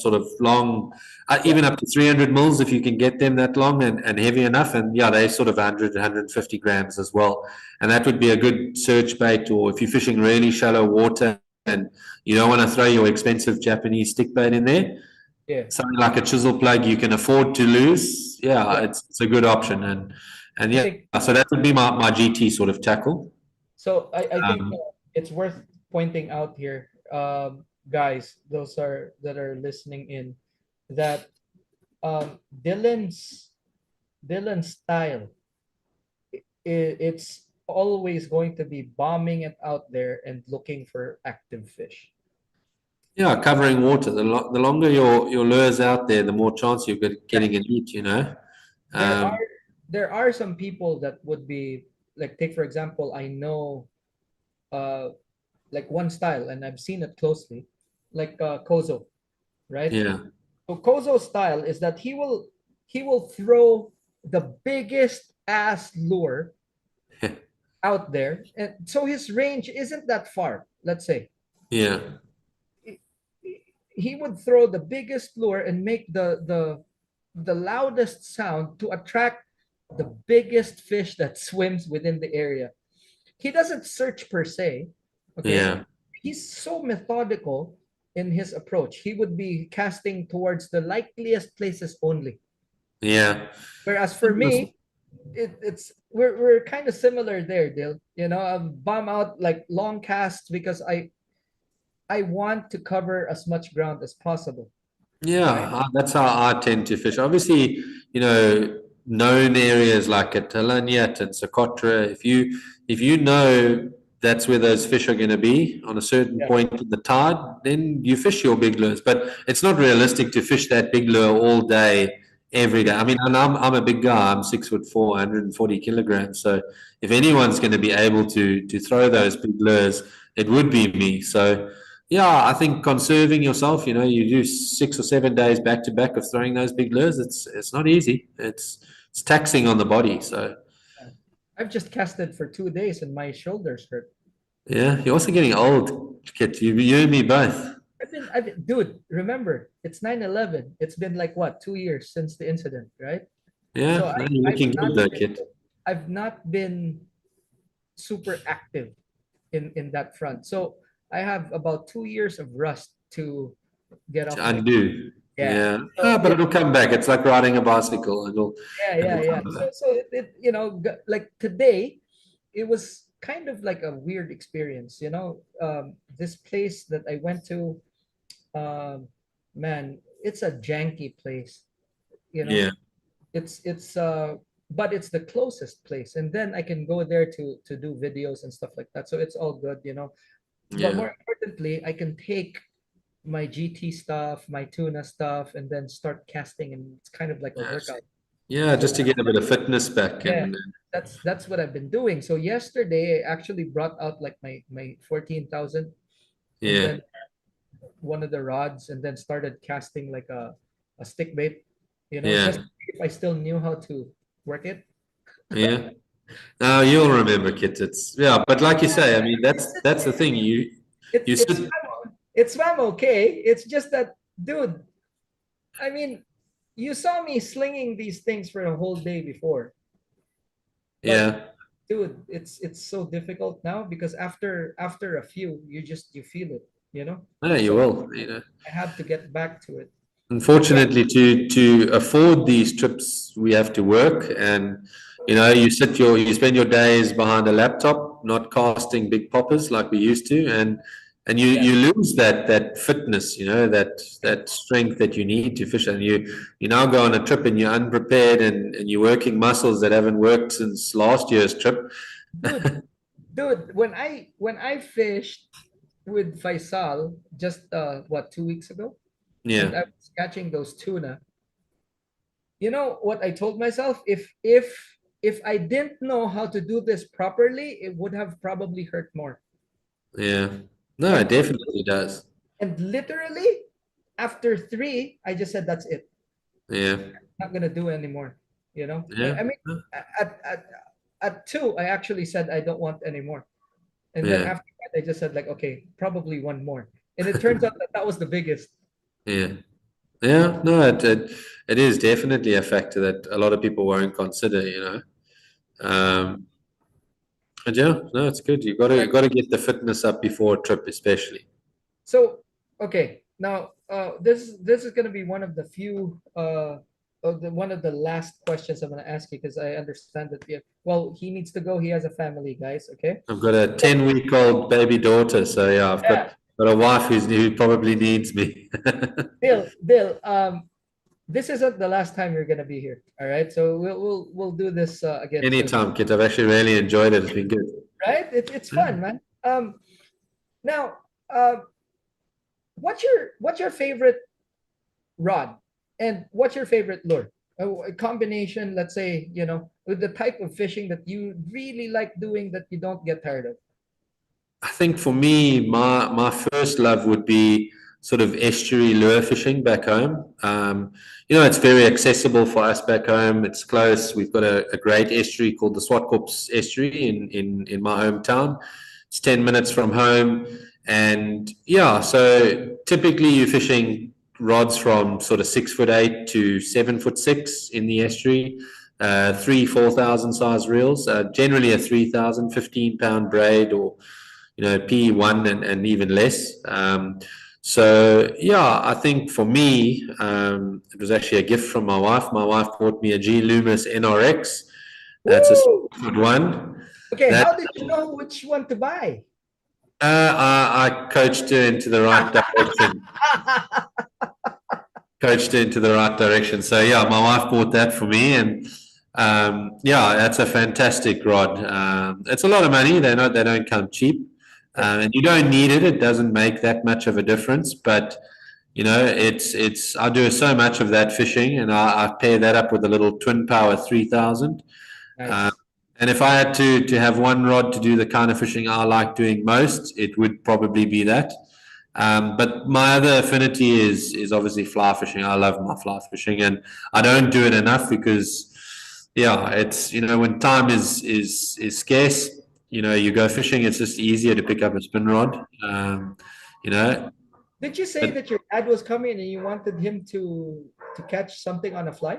S2: sort of long,
S1: yeah,
S2: even up to 300 mils if you can get them that long and heavy enough. And yeah, they're sort of 100, 150 grams as well. And that would be a good search bait, or if you're fishing really shallow water and you don't want to throw your expensive Japanese stick bait in there,
S1: yeah,
S2: something like a chisel plug you can afford to lose. Yeah,
S1: yeah.
S2: it's a good option. And
S1: I
S2: yeah,
S1: think
S2: so that would be my GT sort of tackle.
S1: so. I think
S2: Um,
S1: it's worth pointing out here, guys, those are that are listening in, that Dylan's style, it's always going to be bombing it out there and looking for active fish.
S2: Yeah, covering water. The longer your lure's out there, the more chance you've got
S1: Yeah.
S2: getting an eat.
S1: There
S2: Um,
S1: are there are some people that would be like, take for example, I know uh like one style, and I've seen it closely, like Kozo, right?
S2: yeah,
S1: So Kozo's style is that he will throw the biggest ass lure out there, and so his range isn't that far, let's say.
S2: yeah,
S1: He would throw the biggest lure and make the loudest sound to attract the biggest fish that swims within the area. He doesn't search per se, okay?
S2: yeah,
S1: He's so methodical in his approach. He would be casting towards the likeliest places only.
S2: yeah.
S1: Whereas for me, it's we're kind of similar there, Dil. I bomb out like long casts because I want to cover as much ground as possible,
S2: Yeah,
S1: right?
S2: that's how I tend to fish. Obviously, known areas like Atalanyat and Socotra, if you know that's where those fish are going to be on a certain
S1: Yeah.
S2: point in the tide, then you fish your big lures. But it's not realistic to fish that big lure all day, every day. I mean, and I'm a big guy. I'm 6'4", 140 kilograms. So if anyone's going to be able to throw those big lures, it would be me. So yeah, I think conserving yourself. You do 6 or 7 days back to back of throwing those big lures. It's not easy. It's taxing on the body. So
S1: I've just casted for 2 days and my shoulders hurt.
S2: yeah, you're also getting old, Kit. You and me both.
S1: Dude, remember, it's 9/11. It's been like what, 2 years since the incident, right? So
S2: Yeah, no, you're
S1: I've
S2: looking
S1: not
S2: good though,
S1: been,
S2: Kit.
S1: I've not been super active in that front. So I have about 2 years of rust to get off
S2: To
S1: my.
S2: undo.
S1: Yeah.
S2: Yeah.
S1: So
S2: But it'll come back. It's like riding a bicycle.
S1: yeah.
S2: It'll come
S1: So
S2: back.
S1: like today, it was kind of like a weird experience. This place that I went to, um, man, it's a janky place. You know,
S2: Yeah,
S1: but it's the closest place, and then I can go there to do videos and stuff like that. So it's all good. But
S2: yeah,
S1: more importantly, I can take my GT stuff, my tuna stuff, and then start casting, and it's kind of like a
S2: yes.
S1: workout.
S2: Yeah,
S1: So
S2: just to get a bit of fitness back
S1: yeah,
S2: and
S1: that's what I've been doing. So yesterday I actually brought out like my 14,000 and
S2: yeah,
S1: then one of the rods and then started casting like a stick bait,
S2: yeah,
S1: just if I still knew how to work it.
S2: yeah. Now you'll remember, Kit. Yeah, but like you say, I mean
S1: It's
S2: that's the thing. You
S1: it's
S2: sit.
S1: swam okay. It's just that, dude, I mean, you saw me slinging these things for a whole day before, but
S2: Yeah,
S1: dude, it's so difficult now because after a few, you feel it.
S2: no, you
S1: So
S2: will.
S1: I have to get back to it. But yeah,
S2: Unfortunately, to afford these trips, we have to work, and you spend your days behind a laptop, not casting big poppers like we used to, and you
S1: yeah,
S2: you lose that fitness, that strength that you need to fish, and you now go on a trip and you're unprepared, and you're working muscles that haven't worked since last year's trip.
S1: dude, when I fished with Faisal just 2 weeks ago, and
S2: Yeah,
S1: I was catching those tuna. You know what I told myself? If I didn't know how to do this properly, it would have probably hurt more.
S2: yeah, no, it
S1: And
S2: definitely does.
S1: and literally after three, I just said that's it.
S2: Yeah,
S1: Not gonna do anymore.
S2: yeah.
S1: I mean, at at at two, I actually said I don't want anymore. And then
S2: Yeah,
S1: after that, I just said like, okay, probably one more. And it turns out that that was the biggest.
S2: yeah. Yeah, no, it is definitely a factor that a lot of people won't consider. Um, and yeah, no, it's good. You got to get the fitness up before a trip, especially.
S1: So, okay, now this is gonna be one of the few one of the last questions I'm gonna ask you because I understand that well, he needs to go. He has a family, guys. Okay.
S2: I've got a 10-week-old baby daughter, so yeah, I've
S1: Yeah.
S2: got a wife who probably needs me.
S1: Bill, this isn't the last time you're gonna be here. All right. So we'll do this again soon.
S2: Anytime, kid. I've actually really enjoyed it. It's been good.
S1: Right? It's fun, man. Now, what's your favorite rod and what's your favorite lure? A combination, let's say, with the type of fishing that you really like doing that you don't get tired of.
S2: I think for me, my first love would be sort of estuary lure fishing back home. It's very accessible for us back home. It's close. We've got a great estuary called the Swartkops Estuary in my hometown. It's 10 minutes from home. And yeah, so typically you're fishing rods from sort of 6'8" to 7'6" in the estuary. 4,000 size reels, generally a 3,000 15-pound braid or P1 and even less. So yeah, I think for me, it was actually a gift from my wife. My wife bought me a G Loomis NRX. That's a
S1: Woo!
S2: good one.
S1: Okay,
S2: That
S1: how did you know which one to buy?
S2: I coached her into the right direction. Coached her into the right direction. So yeah, my wife bought that for me, and Yeah, that's a fantastic rod. It's a lot of money. They don't come cheap, and you don't need it. It doesn't make that much of a difference. But you know, it's I do so much of that fishing, and I pair that up with a little twin power 3000. Uh,
S1: Nice.
S2: and if I had to have one rod to do the kind of fishing I like doing most, it would probably be that. But my other affinity is obviously fly fishing. I love my fly fishing, and I don't do it enough because, yeah, it's when time is scarce. You go fishing. It's just easier to pick up a spin rod. You know,
S1: Did you say
S2: but
S1: that your dad was coming and you wanted him to catch something on a fly?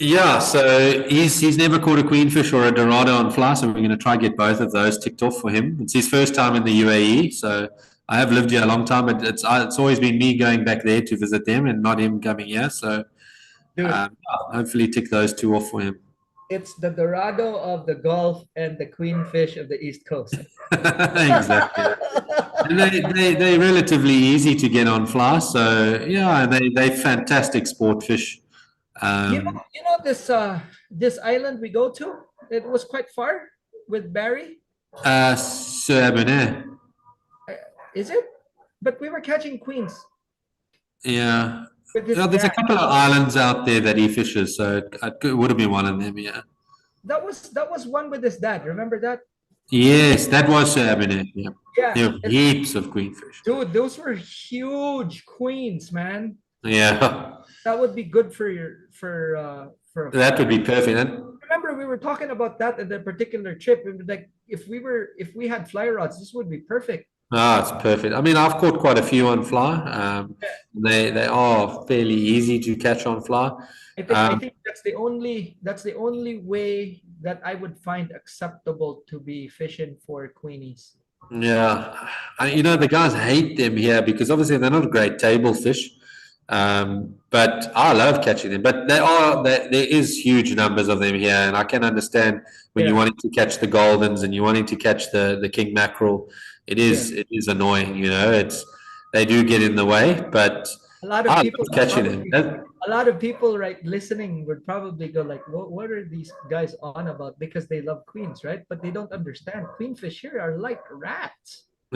S2: yeah, so he's never caught a queenfish or a dorado on fly, so we're going to try get both of those ticked off for him. It's his first time in the UAE, so I have lived here a long time, but it's always been me going back there to visit them and not him coming here. So
S1: Dude,
S2: hopefully tick those two off for him.
S1: it's the Dorado of the Gulf and the Queenfish of the East Coast.
S2: Exactly. And they're relatively easy to get on fly, so yeah, they're fantastic sport fish. Um,
S1: This island we go to, it was quite far with Barry.
S2: Sir Abernay,
S1: Uh, Is it? But we were catching queens
S2: yeah.
S1: with his
S2: Yeah, there's a
S1: dad.
S2: couple of islands out there that he fishes, so it would have been one of them, yeah.
S1: That was one with his dad. Remember that?
S2: Yes, that was Sir Abernay, yeah.
S1: Yeah.
S2: There were heaps of queenfish.
S1: Dude, those were huge queens, man.
S2: Yeah,
S1: That would be good for a
S2: that
S1: fly.
S2: would be perfect. And
S1: Remember, we were talking about that at the particular trip. And like, if we had fly rods, this would be perfect.
S2: it's perfect. I mean, I've caught quite a few on fly. They are fairly easy to catch on fly.
S1: I
S2: Um,
S1: think that's the only way that I would find acceptable to be fishing for queenies.
S2: Yeah, the guys hate them here because obviously they're not great table fish. But I love catching them. But there is huge numbers of them here, and I can understand when you're
S1: Yeah,
S2: wanting to catch the goldens and you're wanting to catch the king mackerel. It
S1: yeah.
S2: is it is annoying, they do get in the way, but
S1: A lot of
S2: I
S1: people
S2: love
S1: would
S2: catching them.
S1: probably, a lot of people right listening would probably go like, what are these guys on about? Because they love queens, right? But they don't understand. Queenfish here are like rats.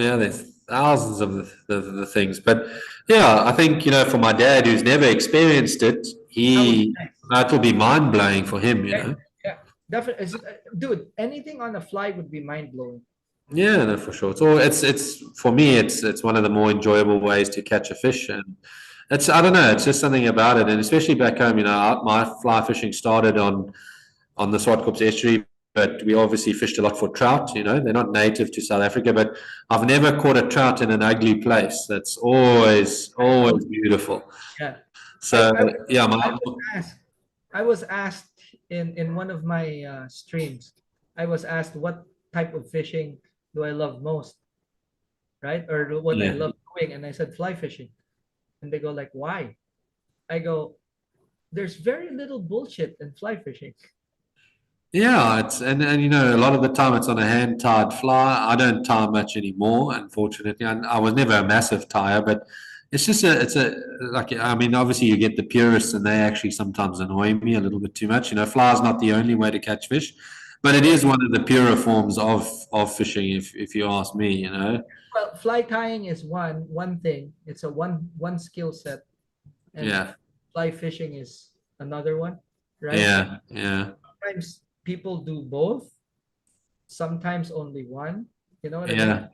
S2: Yeah, there's thousands of the things, but yeah, I think for my dad who's never experienced it,
S1: That would be
S2: he
S1: nice.
S2: that will be mind blowing for him.
S1: Yeah, yeah, definitely. Dude, anything on a fly would be mind blowing.
S2: Yeah, no, for sure. So it's for me, it's one of the more enjoyable ways to catch a fish, and I don't know, it's just something about it, and especially back home, my fly fishing started on the Swartkops estuary, but we obviously fished a lot for trout. They're not native to South Africa, but I've never caught a trout in an ugly place. That's always beautiful.
S1: Yeah. I,
S2: So
S1: I was
S2: yeah,
S1: I was asked I was asked in one of my streams. I was asked what type of fishing do I love most, right? Or what I
S2: yeah.
S1: love doing, and I said fly fishing, and they go like, "Why?" I go, "There's very little bullshit in fly fishing."
S2: Yeah, it's and a lot of the time it's on a hand tied fly. I don't tie much anymore, unfortunately. And I was never a massive tire, but it's a like I mean, obviously you get the purists and they actually sometimes annoy me a little bit too much. Fly's not the only way to catch fish, but it is one of the purer forms of fishing, if you ask me.
S1: Well, fly tying is one thing. It's a one skill set, and
S2: Yeah,
S1: fly fishing is another one, right?
S2: yeah.
S1: Sometimes people do both. Sometimes only one. You know what I mean?
S2: Yeah.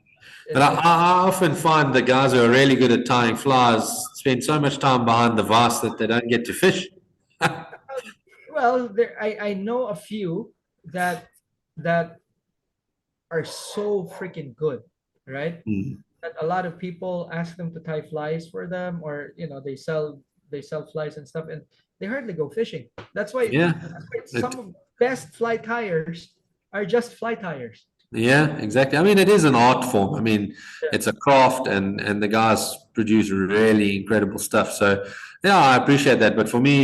S2: But I often find the guys who are really good at tying flies spend so much time behind the vise that they don't get to fish.
S1: Well, I know a few that are so freaking good, right?
S2: Mm.
S1: That a lot of people ask them to tie flies for them, or they sell flies and stuff, and they hardly go fishing.
S2: Yeah.
S1: That's why
S2: It,
S1: some of the best fly tires are just fly tires.
S2: yeah, exactly. I mean, it is an art form. I mean,
S1: Yeah.
S2: it's a craft, and the guys produce really incredible stuff. So, yeah, I appreciate that. But for me,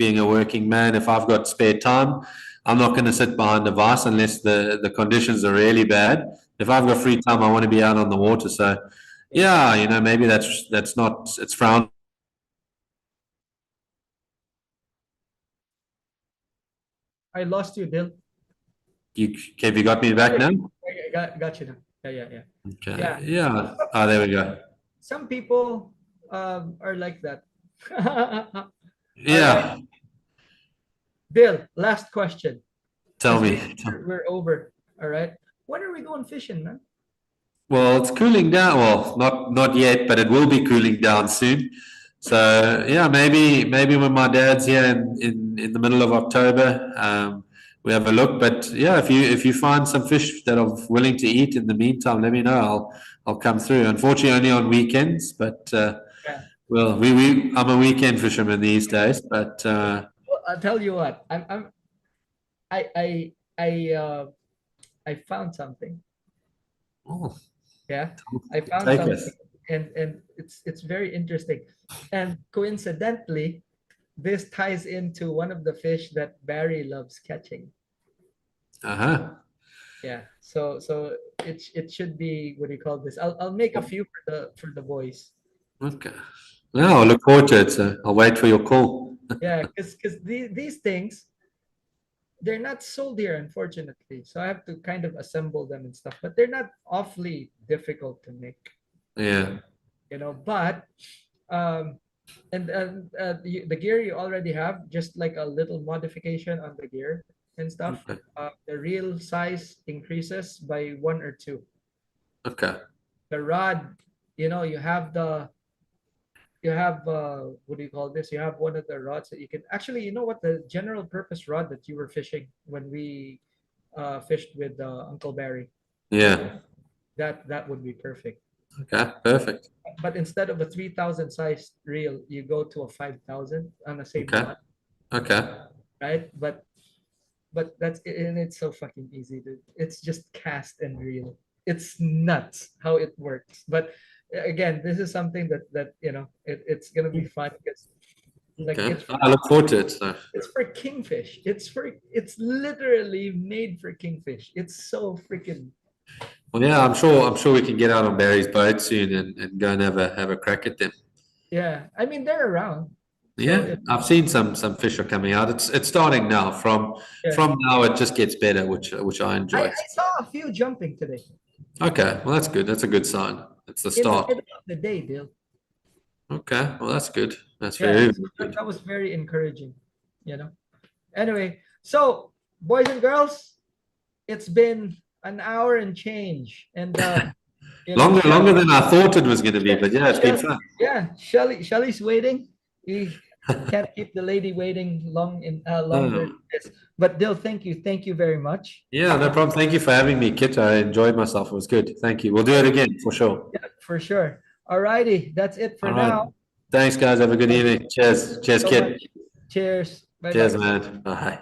S2: being a working man, if I've got spare time, I'm not going to sit behind a vise unless the conditions are really bad. If I've got free time, I want to be out on the water. So,
S1: Yeah.
S2: yeah, maybe that's not it's frowned
S1: I lost you, Dil.
S2: Have you got me back now?
S1: I got you now. Yeah.
S2: Okay.
S1: Yeah.
S2: Yeah. Oh, there we go.
S1: Some people are like that. All right,
S2: Yeah.
S1: Bill, last question.
S2: Tell
S1: Because
S2: me.
S1: we're over. All right. When are we going fishing, man?
S2: Well, it's cooling down. Well, not yet, but it will be cooling down soon. So yeah, maybe when my dad's here in the middle of October, we have a look. But yeah, if you find some fish that are willing to eat in the meantime, let me know. I'll come through. Unfortunately, only on weekends, but
S1: Yeah.
S2: well, I'm a weekend fisherman these days. But
S1: Well, I'll tell you what. I I I uh I found something.
S2: oh,
S1: Yeah. I found
S2: take
S1: something,
S2: us.
S1: and it's very interesting. And coincidentally, this ties into one of the fish that Barry loves catching.
S2: Uh-huh.
S1: Yeah. So it should be, what do you call this? I'll make a few for the boys.
S2: Okay. Well, I look forward to it. So I'll wait for your call.
S1: Yeah, because these things, they're not sold here, unfortunately. So I have to kind of assemble them and stuff. But they're not awfully difficult to make,
S2: Yeah.
S1: But um, the gear you already have, just like a little modification on the gear and stuff.
S2: Okay.
S1: The reel size increases by 1 or 2.
S2: Okay.
S1: The rod, you have what do you call this? You have one of the rods that you can actually, what, the general purpose rod that you were fishing when we fished with Uncle Barry.
S2: Yeah.
S1: That would be perfect.
S2: Okay. Perfect.
S1: But instead of a 3,000 size reel, you go to a 5,000 on the same
S2: Okay.
S1: rod,
S2: Okay.
S1: right? But that's it, and it's so fucking easy, dude. It's just cast and reel. It's nuts how it works. But again, this is something that it's gonna be fun because like
S2: Okay. I look forward to it. So.
S1: it's for kingfish. It's literally made for kingfish. It's so freaking.
S2: Well, yeah, I'm sure we can get out on Barry's boat soon and go and have a crack at them.
S1: Yeah, I mean they're around. So
S2: Yeah, I've seen some fish are coming out. It's starting now.
S1: yeah.
S2: From now, it just gets better, which I enjoy.
S1: I saw a few jumping today
S2: Okay, well that's good. That's a good sign. It's the
S1: in the
S2: start.
S1: middle of the day, Bill.
S2: Okay, well that's good. That's
S1: Yeah,
S2: very
S1: so
S2: good.
S1: that was very encouraging, you know. Anyway, so boys and girls, it's been an hour and change, and
S2: Longer than I thought it was going to be, but yeah, it's been
S1: Shell,
S2: fun.
S1: yeah, Shelly's waiting. We can't keep the lady waiting longer.
S2: No.
S1: But Dill, thank you very much.
S2: Yeah, no problem. Thank you for having me, Kit. I enjoyed myself. It was good. Thank you. We'll do it again for sure.
S1: Yeah, for sure. All righty, that's it for
S2: All right.
S1: now.
S2: Thanks, guys. Have a good evening. Cheers. Cheers,
S1: So
S2: Kit.
S1: much. Cheers. Bye
S2: Cheers,
S1: bye.
S2: man. Bye.